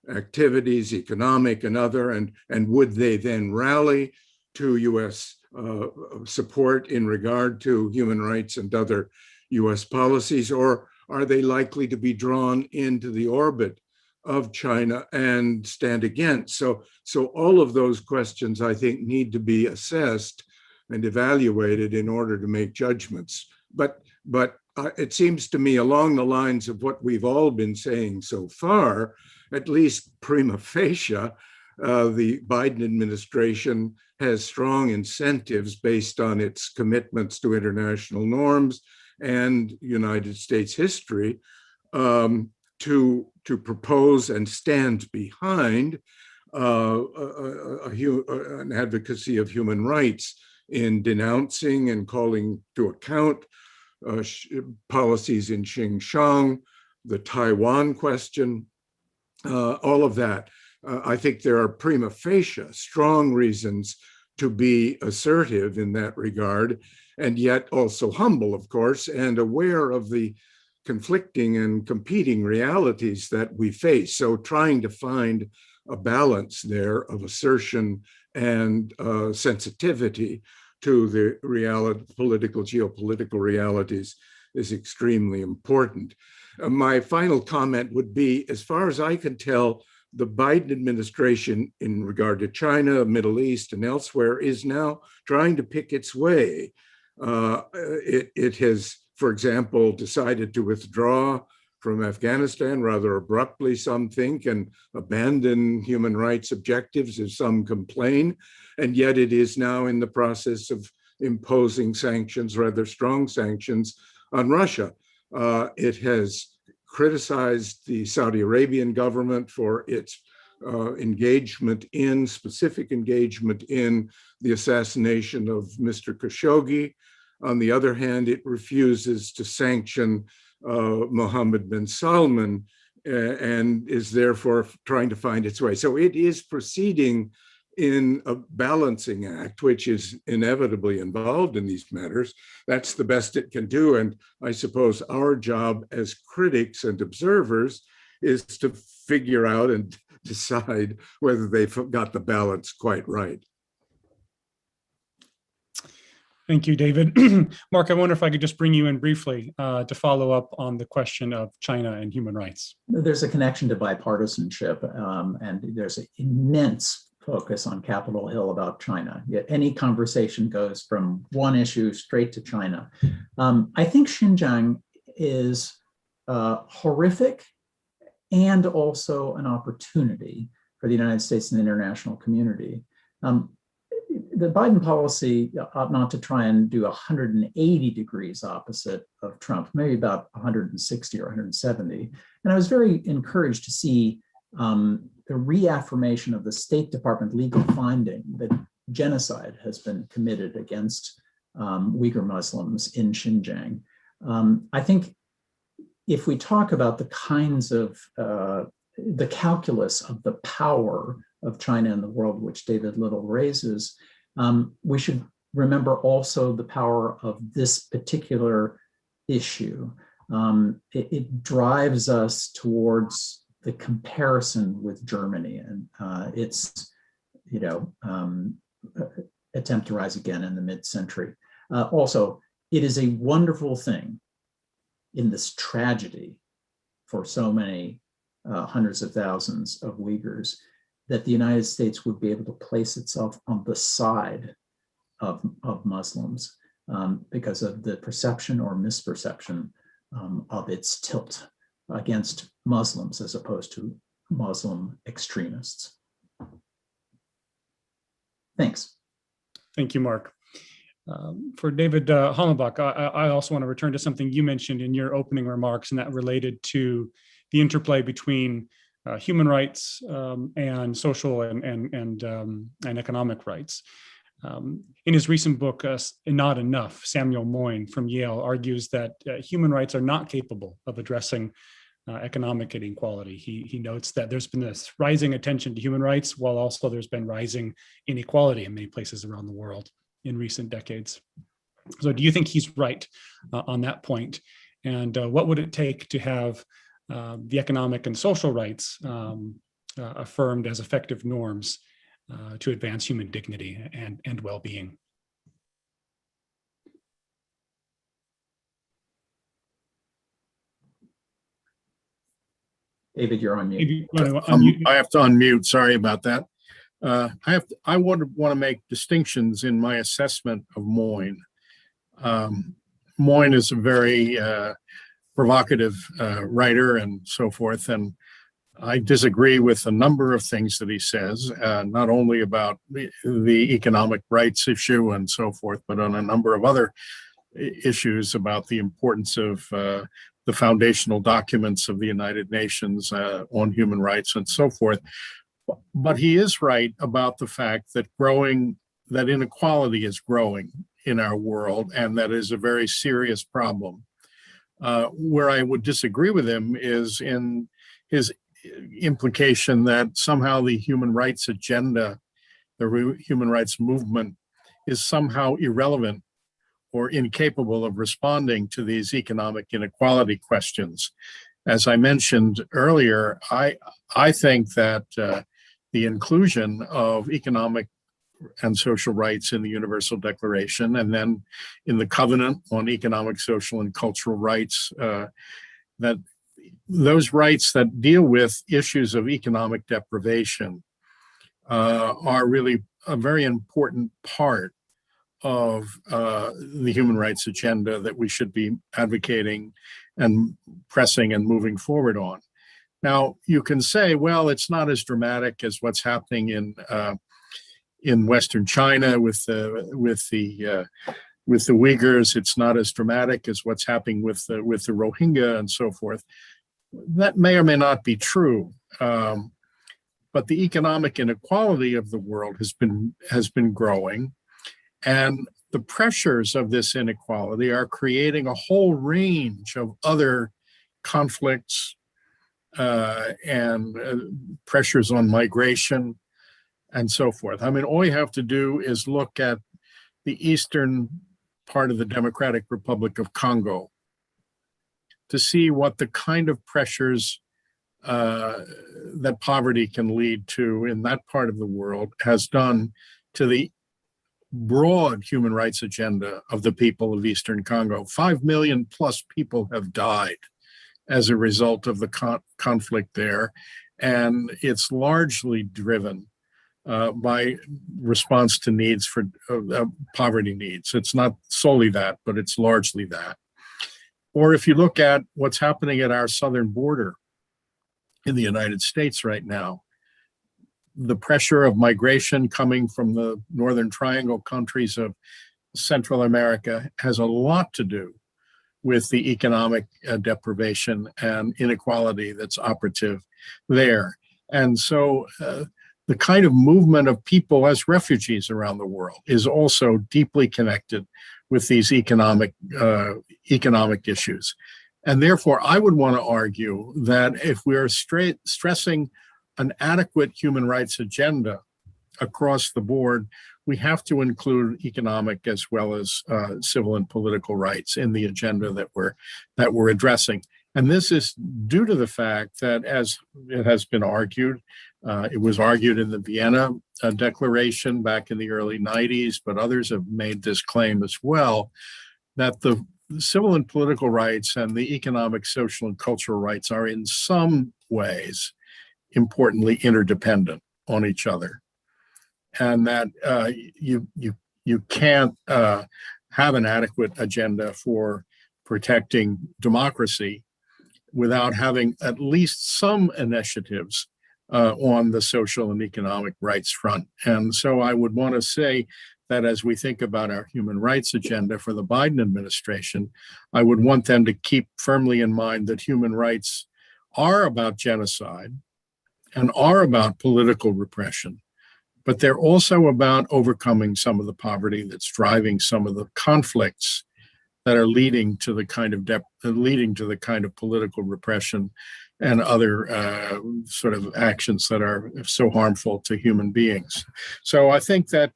activities, economic and other, and would they then rally to US support in regard to human rights and other US policies, or are they likely to be drawn into the orbit of China and stand against? So all of those questions, I think, need to be assessed and evaluated in order to make judgments. But it seems to me along the lines of what we've all been saying so far, at least prima facie, the Biden administration has strong incentives based on its commitments to international norms and United States history to propose and stand behind an advocacy of human rights in denouncing and calling to account policies in Xinjiang, the Taiwan question, all of that. I think there are prima facie strong reasons to be assertive in that regard, and yet also humble, of course, and aware of the conflicting and competing realities that we face. So trying to find a balance there of assertion and sensitivity to the geopolitical realities is extremely important. My final comment would be, as far as I can tell, the Biden administration in regard to China, Middle East, and elsewhere is now trying to pick its way. It has, for example, decided to withdraw from Afghanistan rather abruptly, some think, and abandon human rights objectives, as some complain. And yet it is now in the process of imposing sanctions, rather strong sanctions, on Russia. It has criticized the Saudi Arabian government for its specific engagement in the assassination of Mr. Khashoggi. On the other hand, it refuses to sanction Mohammed bin Salman and is therefore trying to find its way. So it is proceeding in a balancing act, which is inevitably involved in these matters. That's the best it can do. And I suppose our job as critics and observers is to figure out and decide whether they've got the balance quite right. Thank you, David. Mark, I wonder if I could just bring you in briefly to follow up on the question of China and human rights. There's a connection to bipartisanship, and there's an immense focus on Capitol Hill about China. Yet any conversation goes from one issue straight to China. I think Xinjiang is horrific and also an opportunity for the United States and the international community. The Biden policy ought not to try and do 180 degrees opposite of Trump, maybe about 160 or 170. And I was very encouraged to see the reaffirmation of the State Department legal finding that genocide has been committed against Uyghur Muslims in Xinjiang. I think if we talk about the kinds of the calculus of the power of China in the world, which David Little raises, we should remember also the power of this particular issue. It drives us towards the comparison with Germany and its, attempt to rise again in the mid-century. Also, it is a wonderful thing in this tragedy for so many hundreds of thousands of Uyghurs that the United States would be able to place itself on the side of Muslims because of the perception or misperception of its tilt against Muslims as opposed to Muslim extremists. Thanks. Thank you, Mark. For David Hollenbach, I also want to return to something you mentioned in your opening remarks, and that related to the interplay between human rights and social and economic rights. In his recent book, Not Enough, Samuel Moyn from Yale argues that human rights are not capable of addressing economic inequality. He notes that there's been this rising attention to human rights, while also there's been rising inequality in many places around the world in recent decades. So do you think he's right on that point? And what would it take to have the economic and social rights affirmed as effective norms to advance human dignity and well-being? David, you're on mute. I have to unmute. Sorry about that. I want to make distinctions in my assessment of Moyn. Moyn is a very provocative writer and so forth, and I disagree with a number of things that he says, not only about the economic rights issue and so forth, but on a number of other issues about the importance of the foundational documents of the United Nations on human rights and so forth. But he is right about the fact that that inequality is growing in our world, and that is a very serious problem. Where I would disagree with him is in his implication that somehow the human rights agenda, the human rights movement, is somehow irrelevant or incapable of responding to these economic inequality questions. As I mentioned earlier, I think that the inclusion of economic and social rights in the Universal Declaration, and then in the Covenant on Economic, Social, and Cultural Rights, that those rights that deal with issues of economic deprivation are really a very important part of the human rights agenda that we should be advocating and pressing and moving forward on. Now, you can say, well, it's not as dramatic as what's happening in Western China with the Uyghurs. It's not as dramatic as what's happening with the Rohingya and so forth. That may or may not be true, but the economic inequality of the world has been growing, and the pressures of this inequality are creating a whole range of other conflicts and pressures on migration and so forth. I mean, all you have to do is look at the eastern part of the Democratic Republic of Congo to see what the kind of pressures that poverty can lead to in that part of the world has done to the broad human rights agenda of the people of Eastern Congo. 5 million plus people have died as a result of the conflict there, and it's largely driven by response to needs for poverty needs. It's not solely that, but it's largely that. Or if you look at what's happening at our southern border in the United States right now, the pressure of migration coming from the Northern Triangle countries of Central America has a lot to do with the economic deprivation and inequality that's operative there. And so the kind of movement of people as refugees around the world is also deeply connected with these economic issues. And therefore, I would want to argue that if we are stressing an adequate human rights agenda across the board, we have to include economic as well as civil and political rights in the agenda that we're addressing. And this is due to the fact that, as it has been argued, it was argued in the Vienna Declaration back in the early 90s, but others have made this claim as well, that the civil and political rights and the economic, social, and cultural rights are in some ways importantly interdependent on each other, and that you can't have an adequate agenda for protecting democracy without having at least some initiatives on the social and economic rights front. And so I would want to say that as we think about our human rights agenda for the Biden administration, I would want them to keep firmly in mind that human rights are about genocide and are about political repression, but they're also about overcoming some of the poverty that's driving some of the conflicts that are leading to the kind of political repression and other sort of actions that are so harmful to human beings. So I think that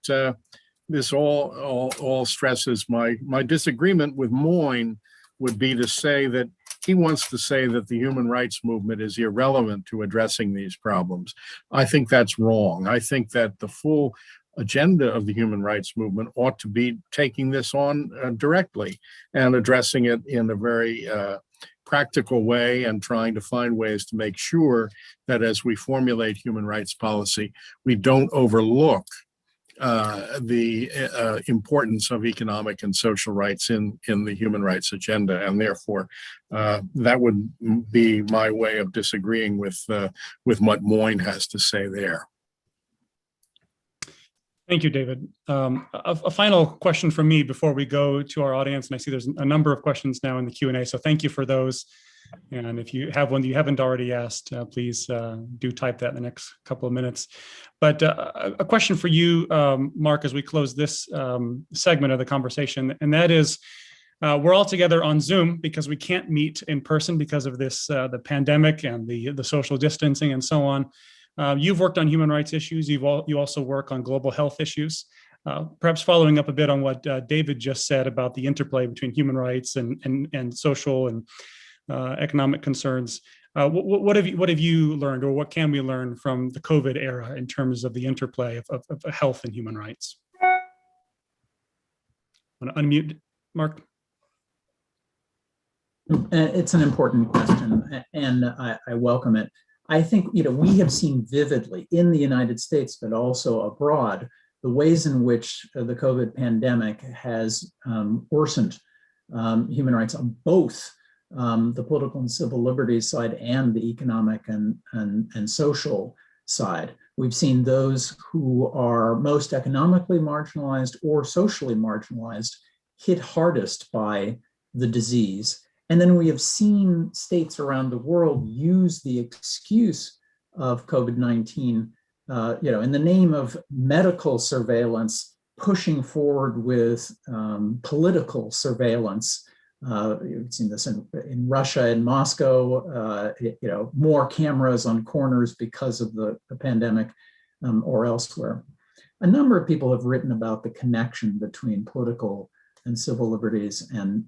this all stresses my disagreement with Moyne would be to say that he wants to say that the human rights movement is irrelevant to addressing these problems. I think that's wrong. I think that the full agenda of the human rights movement ought to be taking this on directly and addressing it in a very practical way and trying to find ways to make sure that as we formulate human rights policy, we don't overlook the importance of economic and social rights in the human rights agenda. And therefore, that would be my way of disagreeing with what Moyne has to say there. Thank you, David. A final question from me before we go to our audience. And I see there's a number of questions now in the Q&A, so thank you for those. And if you have one that you haven't already asked, please do type that in the next couple of minutes. But a question for you, Mark, as we close this segment of the conversation, and that is, we're all together on Zoom because we can't meet in person because of this, the pandemic and the social distancing and so on. You've worked on human rights issues. You also work on global health issues. Perhaps following up a bit on what David just said about the interplay between human rights and social and economic concerns. What have you learned, or what can we learn from the COVID era in terms of the interplay of health and human rights? Want to unmute, Mark? It's an important question, and I welcome it. I think we have seen vividly in the United States, but also abroad, the ways in which the COVID pandemic has worsened human rights on both the political and civil liberties side and the economic and social side. We've seen those who are most economically marginalized or socially marginalized hit hardest by the disease. And then we have seen states around the world use the excuse of COVID-19, in the name of medical surveillance, pushing forward with political surveillance. You've seen this in Russia, in Moscow, more cameras on corners because of the pandemic or elsewhere. A number of people have written about the connection between political and civil liberties and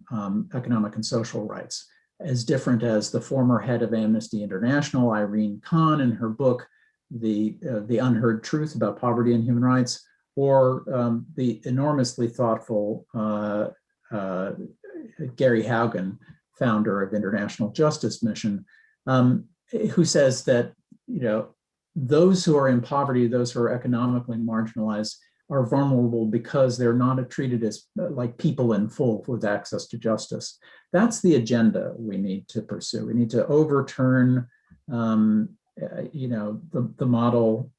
economic and social rights, as different as the former head of Amnesty International, Irene Khan, in her book, The Unheard Truth About Poverty and Human Rights, or the enormously thoughtful Gary Haugen, founder of International Justice Mission, who says that, those who are in poverty, those who are economically marginalized, are vulnerable because they're not treated as like people in full with access to justice. That's the agenda we need to pursue. We need to overturn, the model,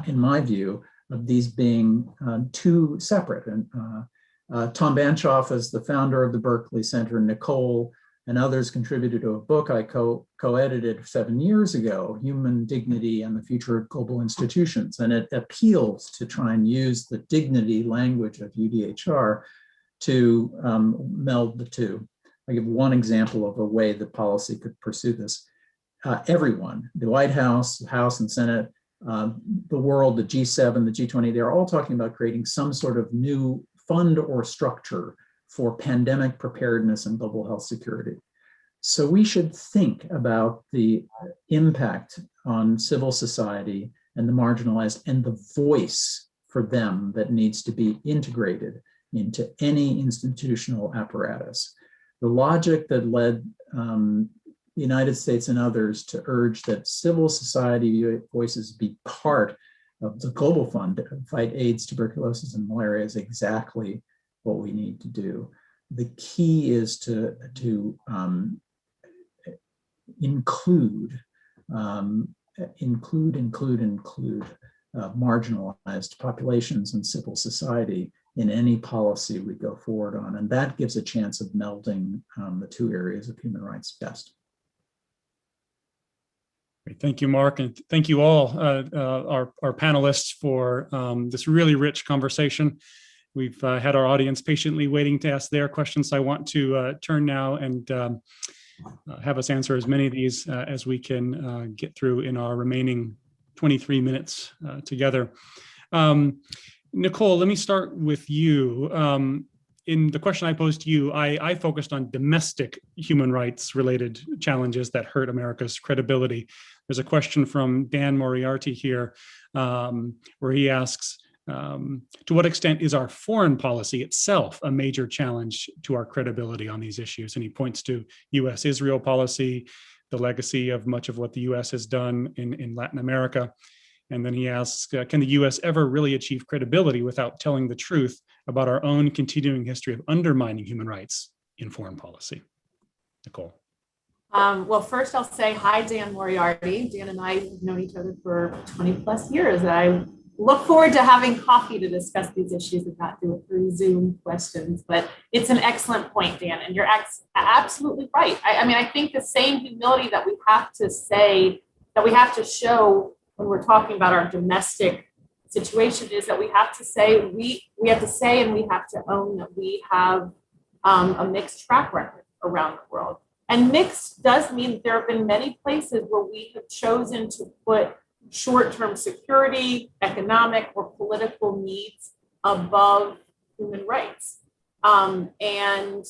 in my view, of these being too separate. And Tom Banchoff, as the founder of the Berkley Center, Nicole and others contributed to a book I co-edited 7 years ago, Human Dignity and the Future of Global Institutions. And it appeals to try and use the dignity language of UDHR to meld the two. I'll give one example of a way that policy could pursue this. Everyone, the White House, the House and Senate, the world, the G7, the G20, they're all talking about creating some sort of new fund or structure for pandemic preparedness and global health security. So we should think about the impact on civil society and the marginalized and the voice for them that needs to be integrated into any institutional apparatus. The logic that led the United States and others to urge that civil society voices be part of the global fund to fight AIDS, tuberculosis, and malaria is exactly what we need to do. The key is to include marginalized populations and civil society in any policy we go forward on. And that gives a chance of melding the two areas of human rights best. Thank you, Mark, and thank you all, our panelists, for this really rich conversation. We've had our audience patiently waiting to ask their questions. So I want to turn now and have us answer as many of these as we can get through in our remaining 23 minutes together. Nicole, let me start with you. In the question I posed to you, I focused on domestic human rights related challenges that hurt America's credibility. There's a question from Dan Moriarty here where he asks, to what extent is our foreign policy itself a major challenge to our credibility on these issues? And he points to US-Israel policy, the legacy of much of what the US has done in Latin America. And then he asks, can the US ever really achieve credibility without telling the truth about our own continuing history of undermining human rights in foreign policy? Nicole. Well, first I'll say hi, Dan Moriarty. Dan and I have known each other for 20 plus years. I look forward to having coffee to discuss these issues and not do it through Zoom questions. But it's an excellent point, Dan, and you're absolutely right. I mean, I think the same humility that we have to say, that we have to show when we're talking about our domestic situation is that we have to say, and we have to own that we have a mixed track record around the world. And mixed does mean that there have been many places where we have chosen to put short-term security, economic, or political needs above human rights. And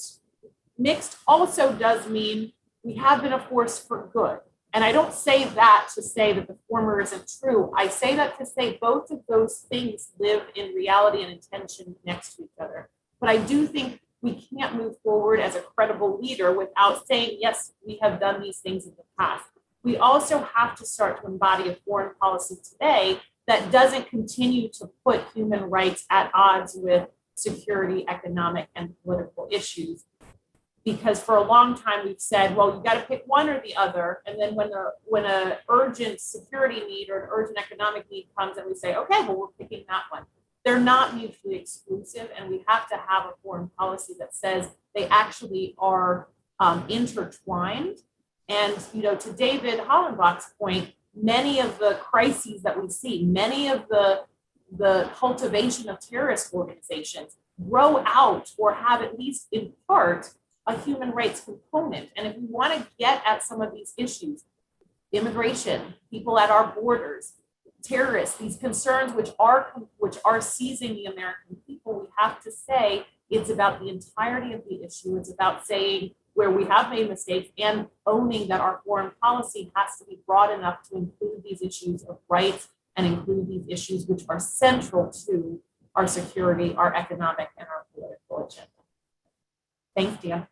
mixed also does mean we have been a force for good. And I don't say that to say that the former isn't true. I say that to say both of those things live in reality and intention next to each other. But I do think we can't move forward as a credible leader without saying, yes, we have done these things in the past. We also have to start to embody a foreign policy today that doesn't continue to put human rights at odds with security, economic, and political issues. Because for a long time we've said, well, you got to pick one or the other. And then when an urgent security need or an urgent economic need comes, and we say, okay, well, we're picking that one. They're not mutually exclusive, and we have to have a foreign policy that says they actually are intertwined. And to David Hollenbach's point, many of the crises that we see, many of the the cultivation of terrorist organizations grow out or have at least in part a human rights component. And if we want to get at some of these issues, immigration, people at our borders, terrorists, these concerns which are seizing the American people, we have to say it's about the entirety of the issue. It's about saying where we have made mistakes and owning that our foreign policy has to be broad enough to include these issues of rights and include these issues which are central to our security, our economic, and our political agenda. Thanks, Dan.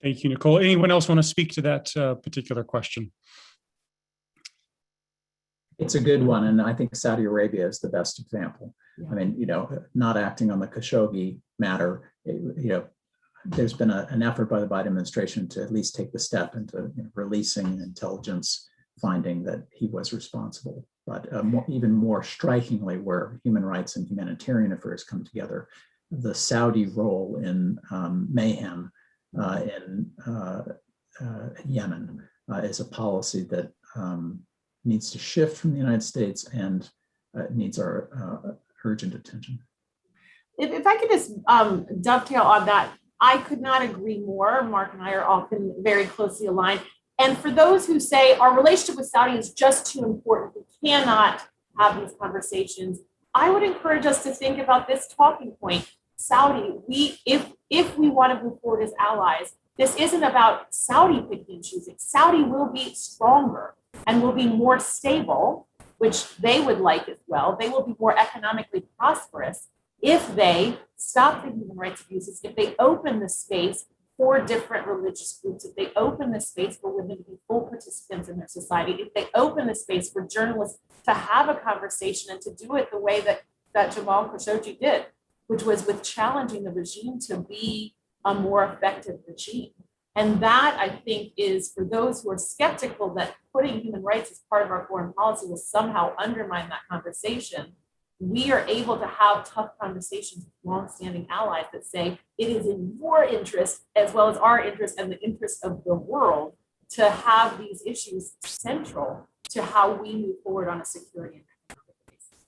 Thank you, Nicole. Anyone else want to speak to that particular question? It's a good one, and I think Saudi Arabia is the best example. I mean, not acting on the Khashoggi matter, there's been an effort by the Biden administration to at least take the step into releasing intelligence finding that he was responsible. But even more strikingly, where human rights and humanitarian affairs come together, the Saudi role in mayhem in Yemen is a policy that needs to shift from the United States and needs our urgent attention. If I could just dovetail on that, I could not agree more. Mark and I are often very closely aligned. And for those who say our relationship with Saudi is just too important, we cannot have these conversations, I would encourage us to think about this talking point. Saudi, if we want to move forward as allies, this isn't about Saudi picking and choosing. Saudi will be stronger and will be more stable, which they would like as well. They will be more economically prosperous if they stop the human rights abuses, if they open the space for different religious groups, if they open the space for women to be full participants in their society, if they open the space for journalists to have a conversation and to do it the way that Jamal Khashoggi did, which was with challenging the regime to be a more effective regime. And that, I think, is for those who are skeptical that putting human rights as part of our foreign policy will somehow undermine that conversation. We are able to have tough conversations with longstanding allies that say it is in your interest, as well as our interest and the interest of the world, to have these issues central to how we move forward on a security and economic basis.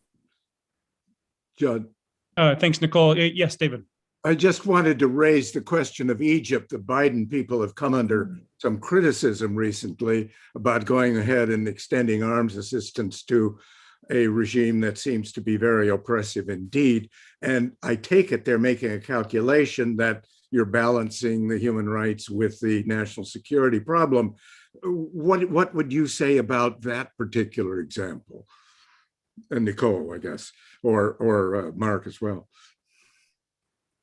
Judd. Thanks, Nicole. Yes, David. I just wanted to raise the question of Egypt. The Biden people have come under some criticism recently about going ahead and extending arms assistance to a regime that seems to be very oppressive indeed. And I take it they're making a calculation that you're balancing the human rights with the national security problem. What would you say about that particular example? And Nicole, I guess, or Mark as well.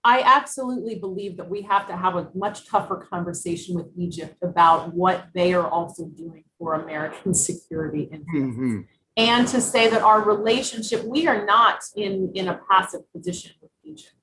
I absolutely believe that we have to have a much tougher conversation with Egypt about what they are also doing for American security interests. Mm-hmm. And to say that our relationship, we are not in a passive position with Egypt.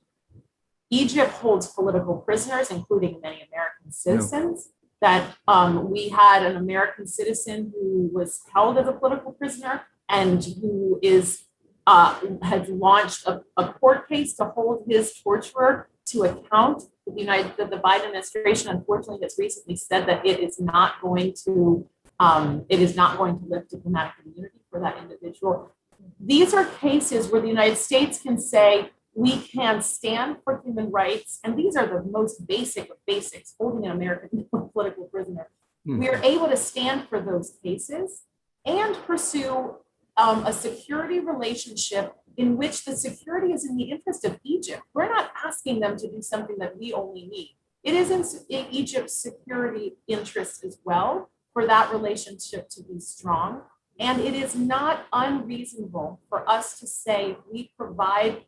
Egypt holds political prisoners, including many American citizens. No. That we had an American citizen who was held as a political prisoner and who has launched a court case to hold his torturer to account. The Biden administration, unfortunately, has recently said that it is not going to lift diplomatic immunity for that individual. These are cases where the United States can say we can stand for human rights, and these are the most basic of basics, holding an American political prisoner. Mm-hmm. We are able to stand for those cases and pursue a security relationship in which the security is in the interest of Egypt. We're not asking them to do something that we only need. It is in Egypt's security interest as well for that relationship to be strong. And it is not unreasonable for us to say if we provide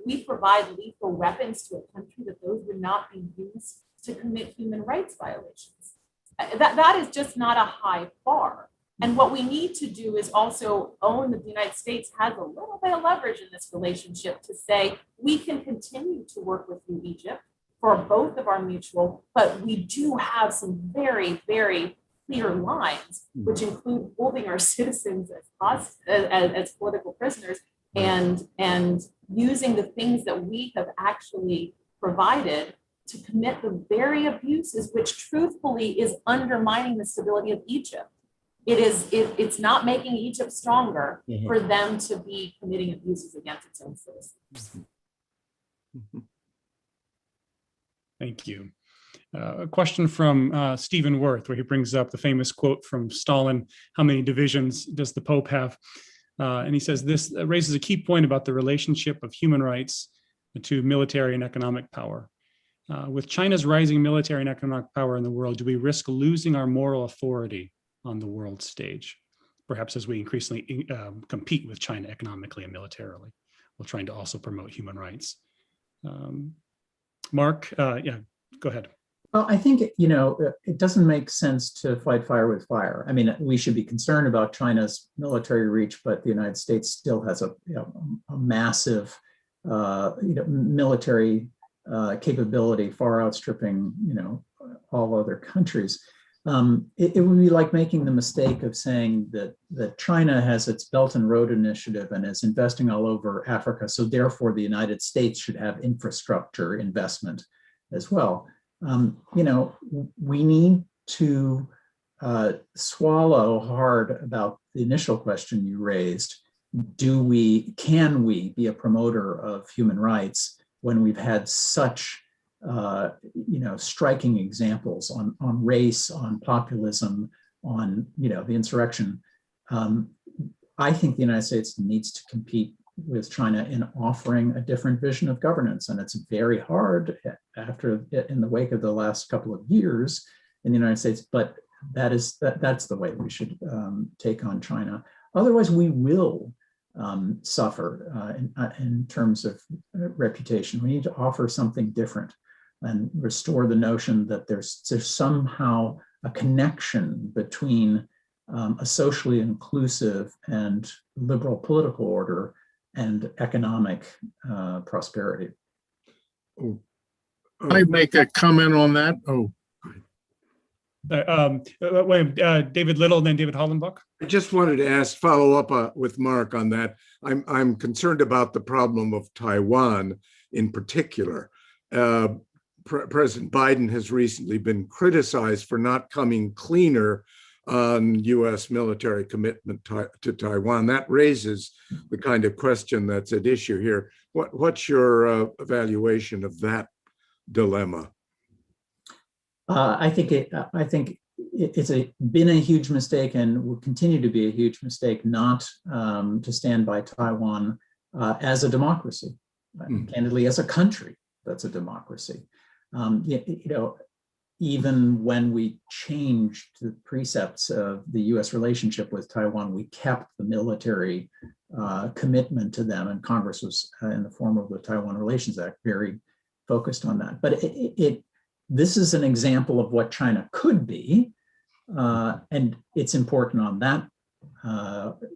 lethal weapons to a country, that those would not be used to commit human rights violations. That is just not a high bar. And what we need to do is also own that the United States has a little bit of leverage in this relationship to say, we can continue to work with you, Egypt, for both of our mutual, but we do have some very, very clear lines, which include holding our citizens as political prisoners and using the things that we have actually provided to commit the very abuses, which truthfully is undermining the stability of Egypt. it's not making Egypt stronger for them to be committing abuses against its own citizens. Thank you. A question from Stephen Worth, where he brings up the famous quote from Stalin, "How many divisions does the Pope have?" And he says, this raises a key point about the relationship of human rights to military and economic power. With China's rising military and economic power in the world, do we risk losing our moral authority on the world stage, perhaps as we increasingly compete with China economically and militarily, while trying to also promote human rights? Mark, yeah, go ahead. Well, I think, it doesn't make sense to fight fire with fire. I mean, we should be concerned about China's military reach, but the United States still has a massive, military capability, far outstripping, all other countries. It would be like making the mistake of saying that China has its Belt and Road Initiative and is investing all over Africa, so therefore the United States should have infrastructure investment as well. We need to swallow hard about the initial question you raised. Can we be a promoter of human rights when we've had such striking examples on race, on populism, on the insurrection? I think the United States needs to compete with China in offering a different vision of governance, and it's very hard in the wake of the last couple of years in the United States. But that's the way we should take on China. Otherwise, we will suffer in terms of reputation. We need to offer something different and restore the notion that there's somehow a connection between a socially inclusive and liberal political order and economic prosperity. I make a comment on that. David Little and then David Hollenbach. I just wanted to follow up with Mark on that. I'm concerned about the problem of Taiwan in particular. President Biden has recently been criticized for not coming cleaner on U.S. military commitment to Taiwan. That raises the kind of question that's at issue here. What's your evaluation of that dilemma? I think it's been a huge mistake and will continue to be a huge mistake not to stand by Taiwan as a democracy, candidly as a country that's a democracy. Even when we changed the precepts of the U.S. relationship with Taiwan, we kept the military commitment to them, and Congress was, in the form of the Taiwan Relations Act, very focused on that. But this is an example of what China could be, and it's important on that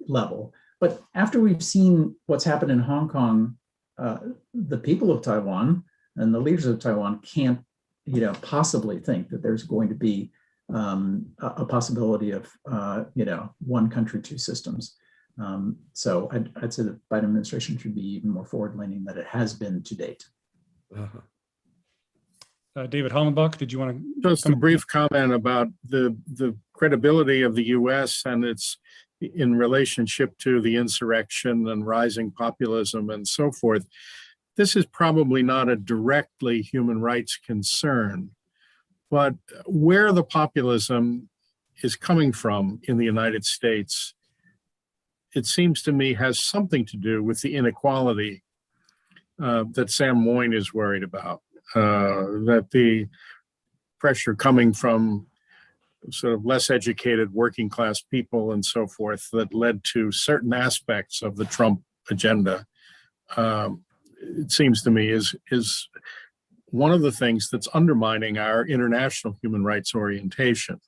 level. But after we've seen what's happened in Hong Kong, the people of Taiwan and the leaders of Taiwan can't possibly think that there's going to be a possibility of one country, two systems. So I'd say the Biden administration should be even more forward-leaning than it has been to date. David Hollenbach, did you want to? Just a brief comment about the credibility of the U.S. and its in relationship to the insurrection and rising populism and so forth. This is probably not a directly human rights concern, but where the populism is coming from in the United States, it seems to me has something to do with the inequality that Sam Moyne is worried about, that the pressure coming from sort of less educated working class people and so forth that led to certain aspects of the Trump agenda, it seems to me is one of the things that's undermining our international human rights orientation,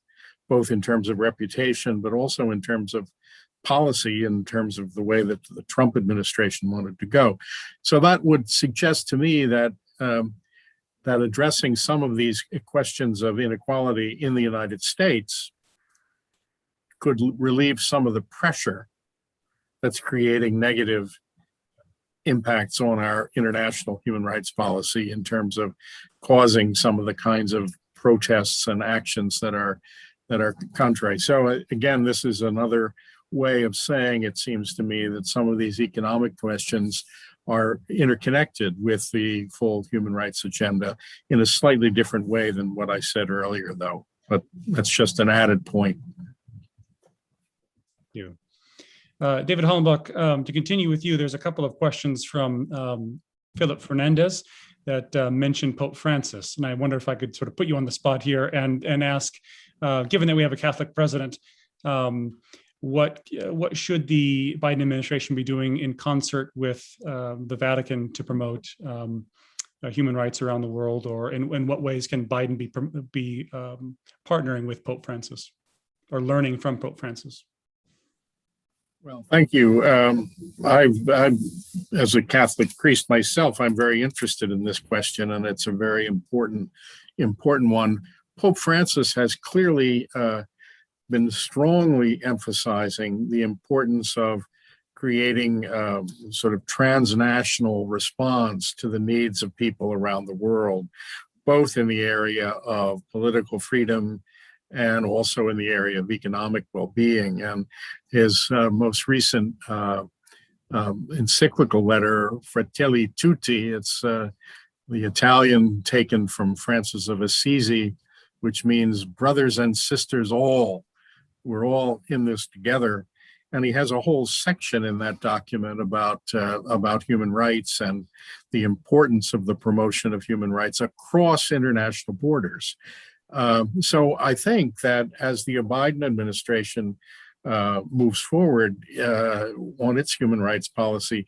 both in terms of reputation, but also in terms of policy, in terms of the way that the Trump administration wanted to go. So that would suggest to me that that addressing some of these questions of inequality in the United States could relieve some of the pressure that's creating negative impacts on our international human rights policy in terms of causing some of the kinds of protests and actions that are are contrary. So again, this is another way of saying, it seems to me, that some of these economic questions are interconnected with the full human rights agenda in a slightly different way than what I said earlier, though. But that's just an added point. Thank you. David Hollenbach, to continue with you, there's a couple of questions from Philip Fernandez that mentioned Pope Francis. And I wonder if I could sort of put you on the spot here and ask, given that we have a Catholic president, what should the Biden administration be doing in concert with the Vatican to promote human rights around the world, or in what ways can Biden be partnering with Pope Francis or learning from Pope Francis? Well, thank you. I've, as a Catholic priest myself, I'm very interested in this question, and it's a very important one. Pope Francis has clearly been strongly emphasizing the importance of creating sort of transnational response to the needs of people around the world, both in the area of political freedom and also in the area of economic well-being. And his most recent encyclical letter, Fratelli Tutti, it's the Italian taken from Francis of Assisi, which means brothers and sisters all. We're all in this together. And he has a whole section in that document about human rights and the importance of the promotion of human rights across international borders. So I think that as the Biden administration moves forward on its human rights policy,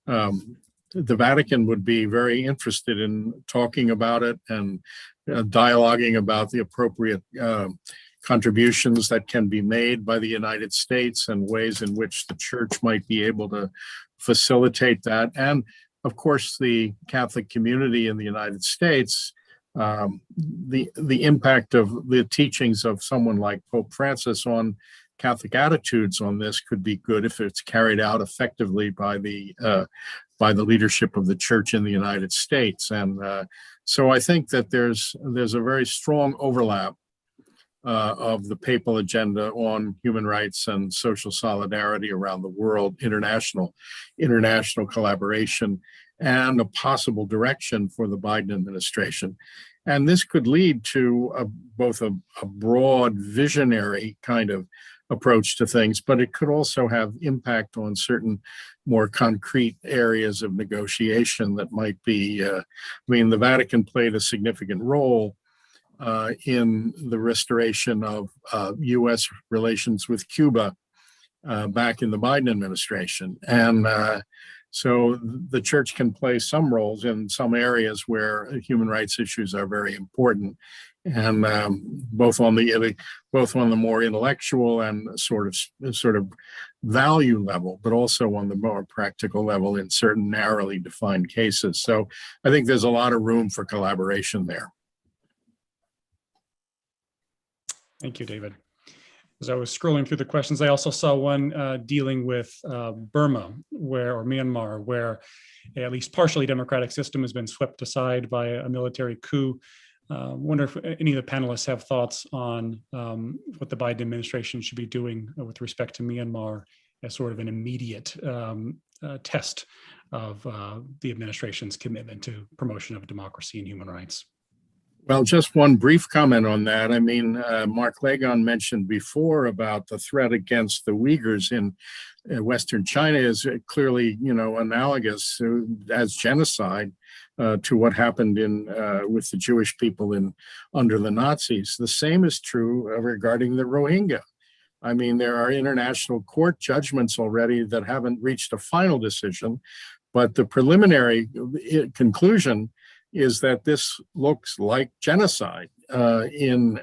the Vatican would be very interested in talking about it and dialoguing about the appropriate contributions that can be made by the United States and ways in which the church might be able to facilitate that. And of course, the Catholic community in the United States, the impact of the teachings of someone like Pope Francis on Catholic attitudes on this could be good if it's carried out effectively by the leadership of the church in the United States. And so I think that there's a very strong overlap of the papal agenda on human rights and social solidarity around the world, international collaboration, and a possible direction for the Biden administration. And this could lead to both a broad visionary kind of approach to things, but it could also have impact on certain more concrete areas of negotiation that might be, the Vatican played a significant role in the restoration of U.S. relations with Cuba back in the Biden administration. And so the church can play some roles in some areas where human rights issues are very important, and both on the more intellectual and sort of value level, but also on the more practical level in certain narrowly defined cases. So I think there's a lot of room for collaboration there. Thank you, David. As I was scrolling through the questions, I also saw one dealing with Burma, or Myanmar, where at least partially democratic system has been swept aside by a military coup. Wonder if any of the panelists have thoughts on what the Biden administration should be doing with respect to Myanmar as sort of an immediate test of the administration's commitment to promotion of democracy and human rights. Well, just one brief comment on that. I mean, Mark Lagon mentioned before about the threat against the Uyghurs in Western China is clearly, analogous as genocide to what happened with the Jewish people under the Nazis. The same is true regarding the Rohingya. I mean, there are international court judgments already that haven't reached a final decision, but the preliminary conclusion is that this looks like genocide in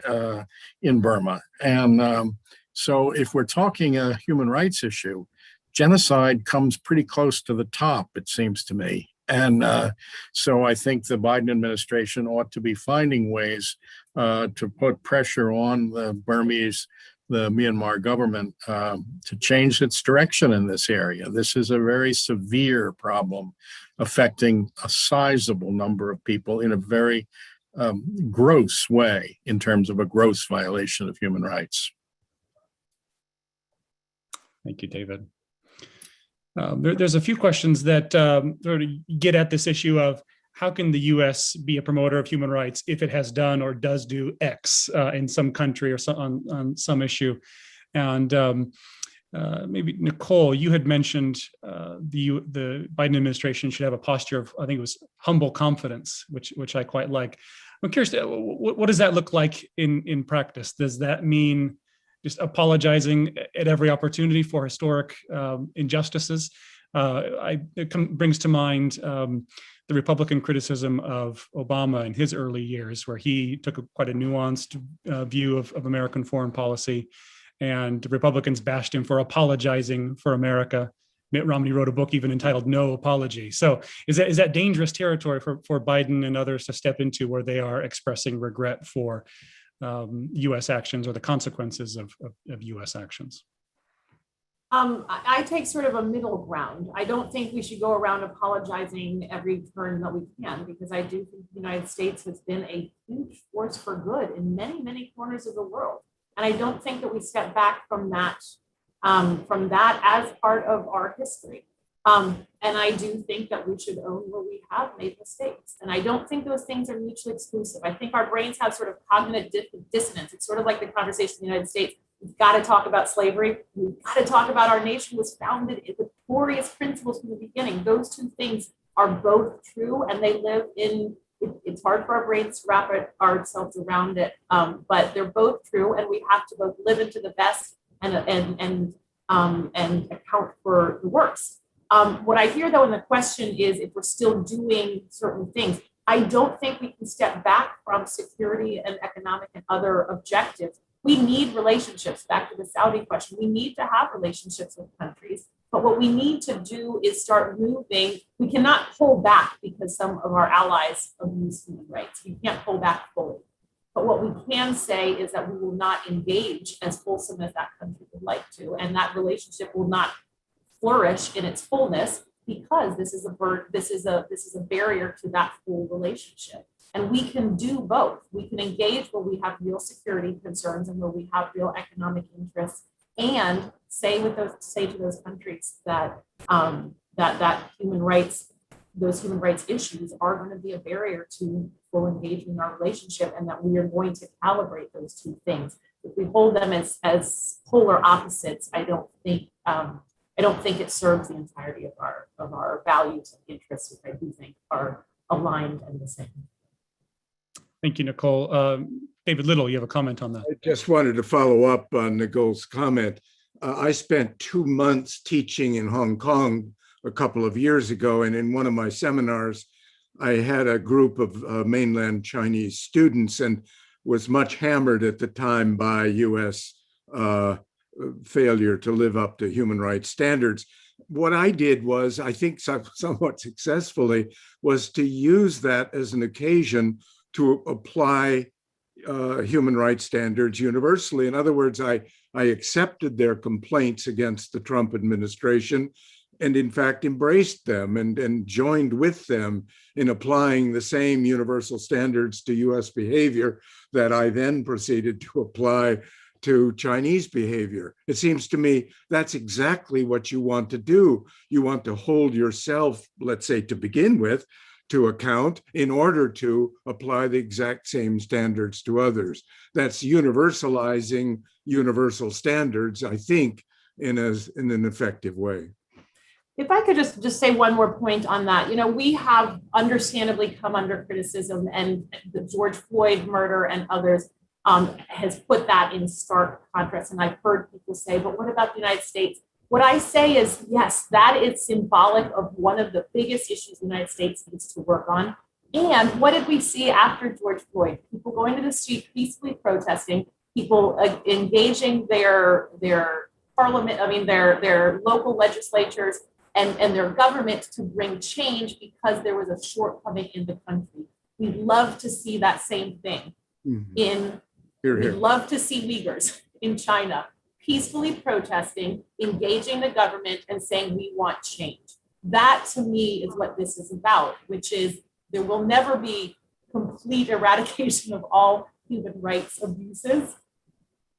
Burma. And so if we're talking a human rights issue, genocide comes pretty close to the top, it seems to me. And so I think the Biden administration ought to be finding ways to put pressure on the Myanmar government to change its direction in this area. This is a very severe problem affecting a sizable number of people in a very gross way in terms of a gross violation of human rights. Thank you, David. There's a few questions that sort of get at this issue of how can the U.S. be a promoter of human rights if it has done or does do X in some country or on some issue. And maybe Nicole, you had mentioned the Biden administration should have a posture of, I think it was humble confidence, which I quite like. I'm curious, what does that look like in practice? Does that mean just apologizing at every opportunity for historic injustices? It brings to mind the Republican criticism of Obama in his early years, where he took quite a nuanced view of American foreign policy, and the Republicans bashed him for apologizing for America. Mitt Romney wrote a book even entitled "No Apology." So is that dangerous territory for Biden and others to step into, where they are expressing regret for U.S. actions or the consequences of U.S. actions? I take sort of a middle ground. I don't think we should go around apologizing every turn that we can, because I do think the United States has been a huge force for good in many, many corners of the world. And I don't think that we step back from that as part of our history. And I do think that we should own where we have made mistakes. And I don't think those things are mutually exclusive. I think our brains have sort of cognitive dissonance. It's sort of like the conversation in the United States. We've got to talk about slavery. We've got to talk about our nation was founded with glorious principles from the beginning. Those two things are both true, and they live in, it's hard for our brains to wrap ourselves around it, but they're both true, and we have to both live into the best and account for the worst. What I hear, though, in the question is if we're still doing certain things. I don't think we can step back from security and economic and other objectives. We need relationships, back to the Saudi question. We need to have relationships with countries, but what we need to do is start moving. We cannot pull back because some of our allies abuse human rights. We can't pull back fully. But what we can say is that we will not engage as fulsome as that country would like to, and that relationship will not flourish in its fullness because this is a barrier to that full relationship. And we can do both. We can engage where we have real security concerns and where we have real economic interests, and say to those countries that those human rights issues are going to be a barrier to full engagement in our relationship, and that we are going to calibrate those two things. If we hold them as polar opposites, I don't think it serves the entirety of our values and interests, which I do think are aligned and the same. Thank you, Nicole. David Little, you have a comment on that? I just wanted to follow up on Nicole's comment. I spent 2 months teaching in Hong Kong a couple of years ago, and in one of my seminars, I had a group of mainland Chinese students and was much hammered at the time by U.S. Failure to live up to human rights standards. What I did was, I think somewhat successfully, was to use that as an occasion to apply human rights standards universally. In other words, I accepted their complaints against the Trump administration and in fact embraced them and joined with them in applying the same universal standards to US behavior that I then proceeded to apply to Chinese behavior. It seems to me that's exactly what you want to do. You want to hold yourself, let's say to begin with, to account in order to apply the exact same standards to others. That's universalizing universal standards, I think, in an effective way. If I could just say one more point on that, we have understandably come under criticism, and the George Floyd murder and others has put that in stark contrast. And I've heard people say, but what about the United States? What I say is, yes, that is symbolic of one of the biggest issues the United States needs to work on. And what did we see after George Floyd? People going to the street, peacefully protesting, people engaging their parliament, their local legislatures and their government to bring change because there was a shortcoming in the country. We'd love to see that same thing We'd love to see Uyghurs in China peacefully protesting, engaging the government and saying, we want change. That to me is what this is about, which is there will never be complete eradication of all human rights abuses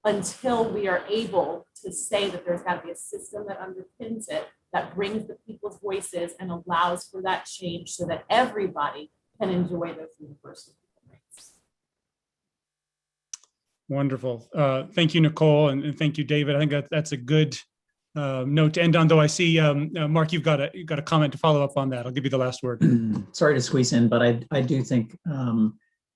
until we are able to say that there's got to be a system that underpins it, that brings the people's voices and allows for that change so that everybody can enjoy those universal human rights. Wonderful. Thank you, Nicole, and thank you, David. I think that's a good note to end on, though I see, Mark, you've got a comment to follow up on that. I'll give you the last word. Sorry to squeeze in, but I do think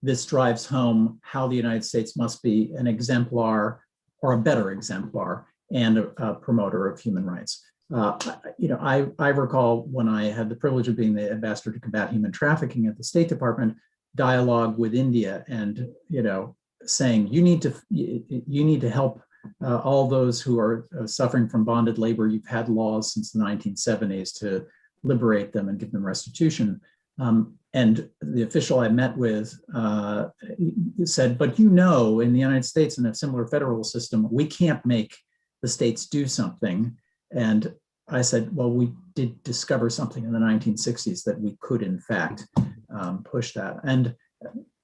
this drives home how the United States must be an exemplar or a better exemplar and a promoter of human rights. I recall when I had the privilege of being the ambassador to combat human trafficking at the State Department, dialogue with India and, saying you need to help all those who are suffering from bonded labor. You've had laws since the 1970s to liberate them and give them restitution. And the official I met with said, but in the United States, in a similar federal system, we can't make the states do something. And I said, well, we did discover something in the 1960s that we could, in fact, push that. And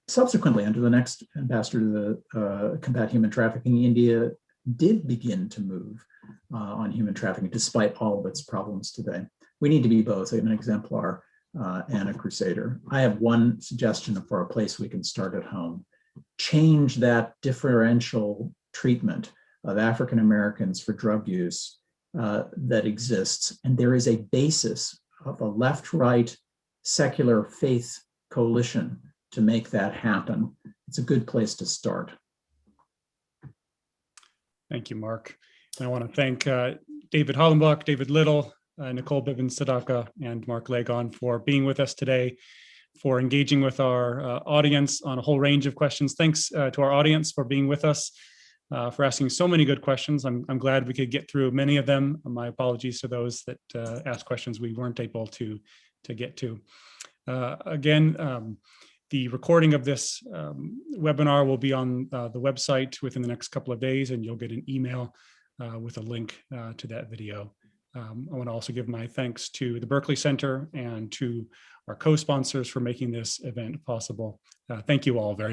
subsequently, under the next ambassador to the combat human trafficking, India did begin to move on human trafficking, despite all of its problems today. We need to be both an exemplar and a crusader. I have one suggestion for a place we can start at home. Change that differential treatment of African Americans for drug use that exists. And there is a basis of a left-right secular faith coalition to make that happen. It's a good place to start. Thank you, Mark. And I want to thank David Hollenbach, David Little, Nicole Bibbins Sedaca, and Mark Lagon for being with us today, for engaging with our audience on a whole range of questions. Thanks to our audience for being with us, for asking so many good questions. I'm glad we could get through many of them. My apologies to those that asked questions we weren't able to get to. Again, the recording of this webinar will be on the website within the next couple of days, and you'll get an email with a link to that video. I want to also give my thanks to the Berkley Center and to our co-sponsors for making this event possible. Thank you all very much.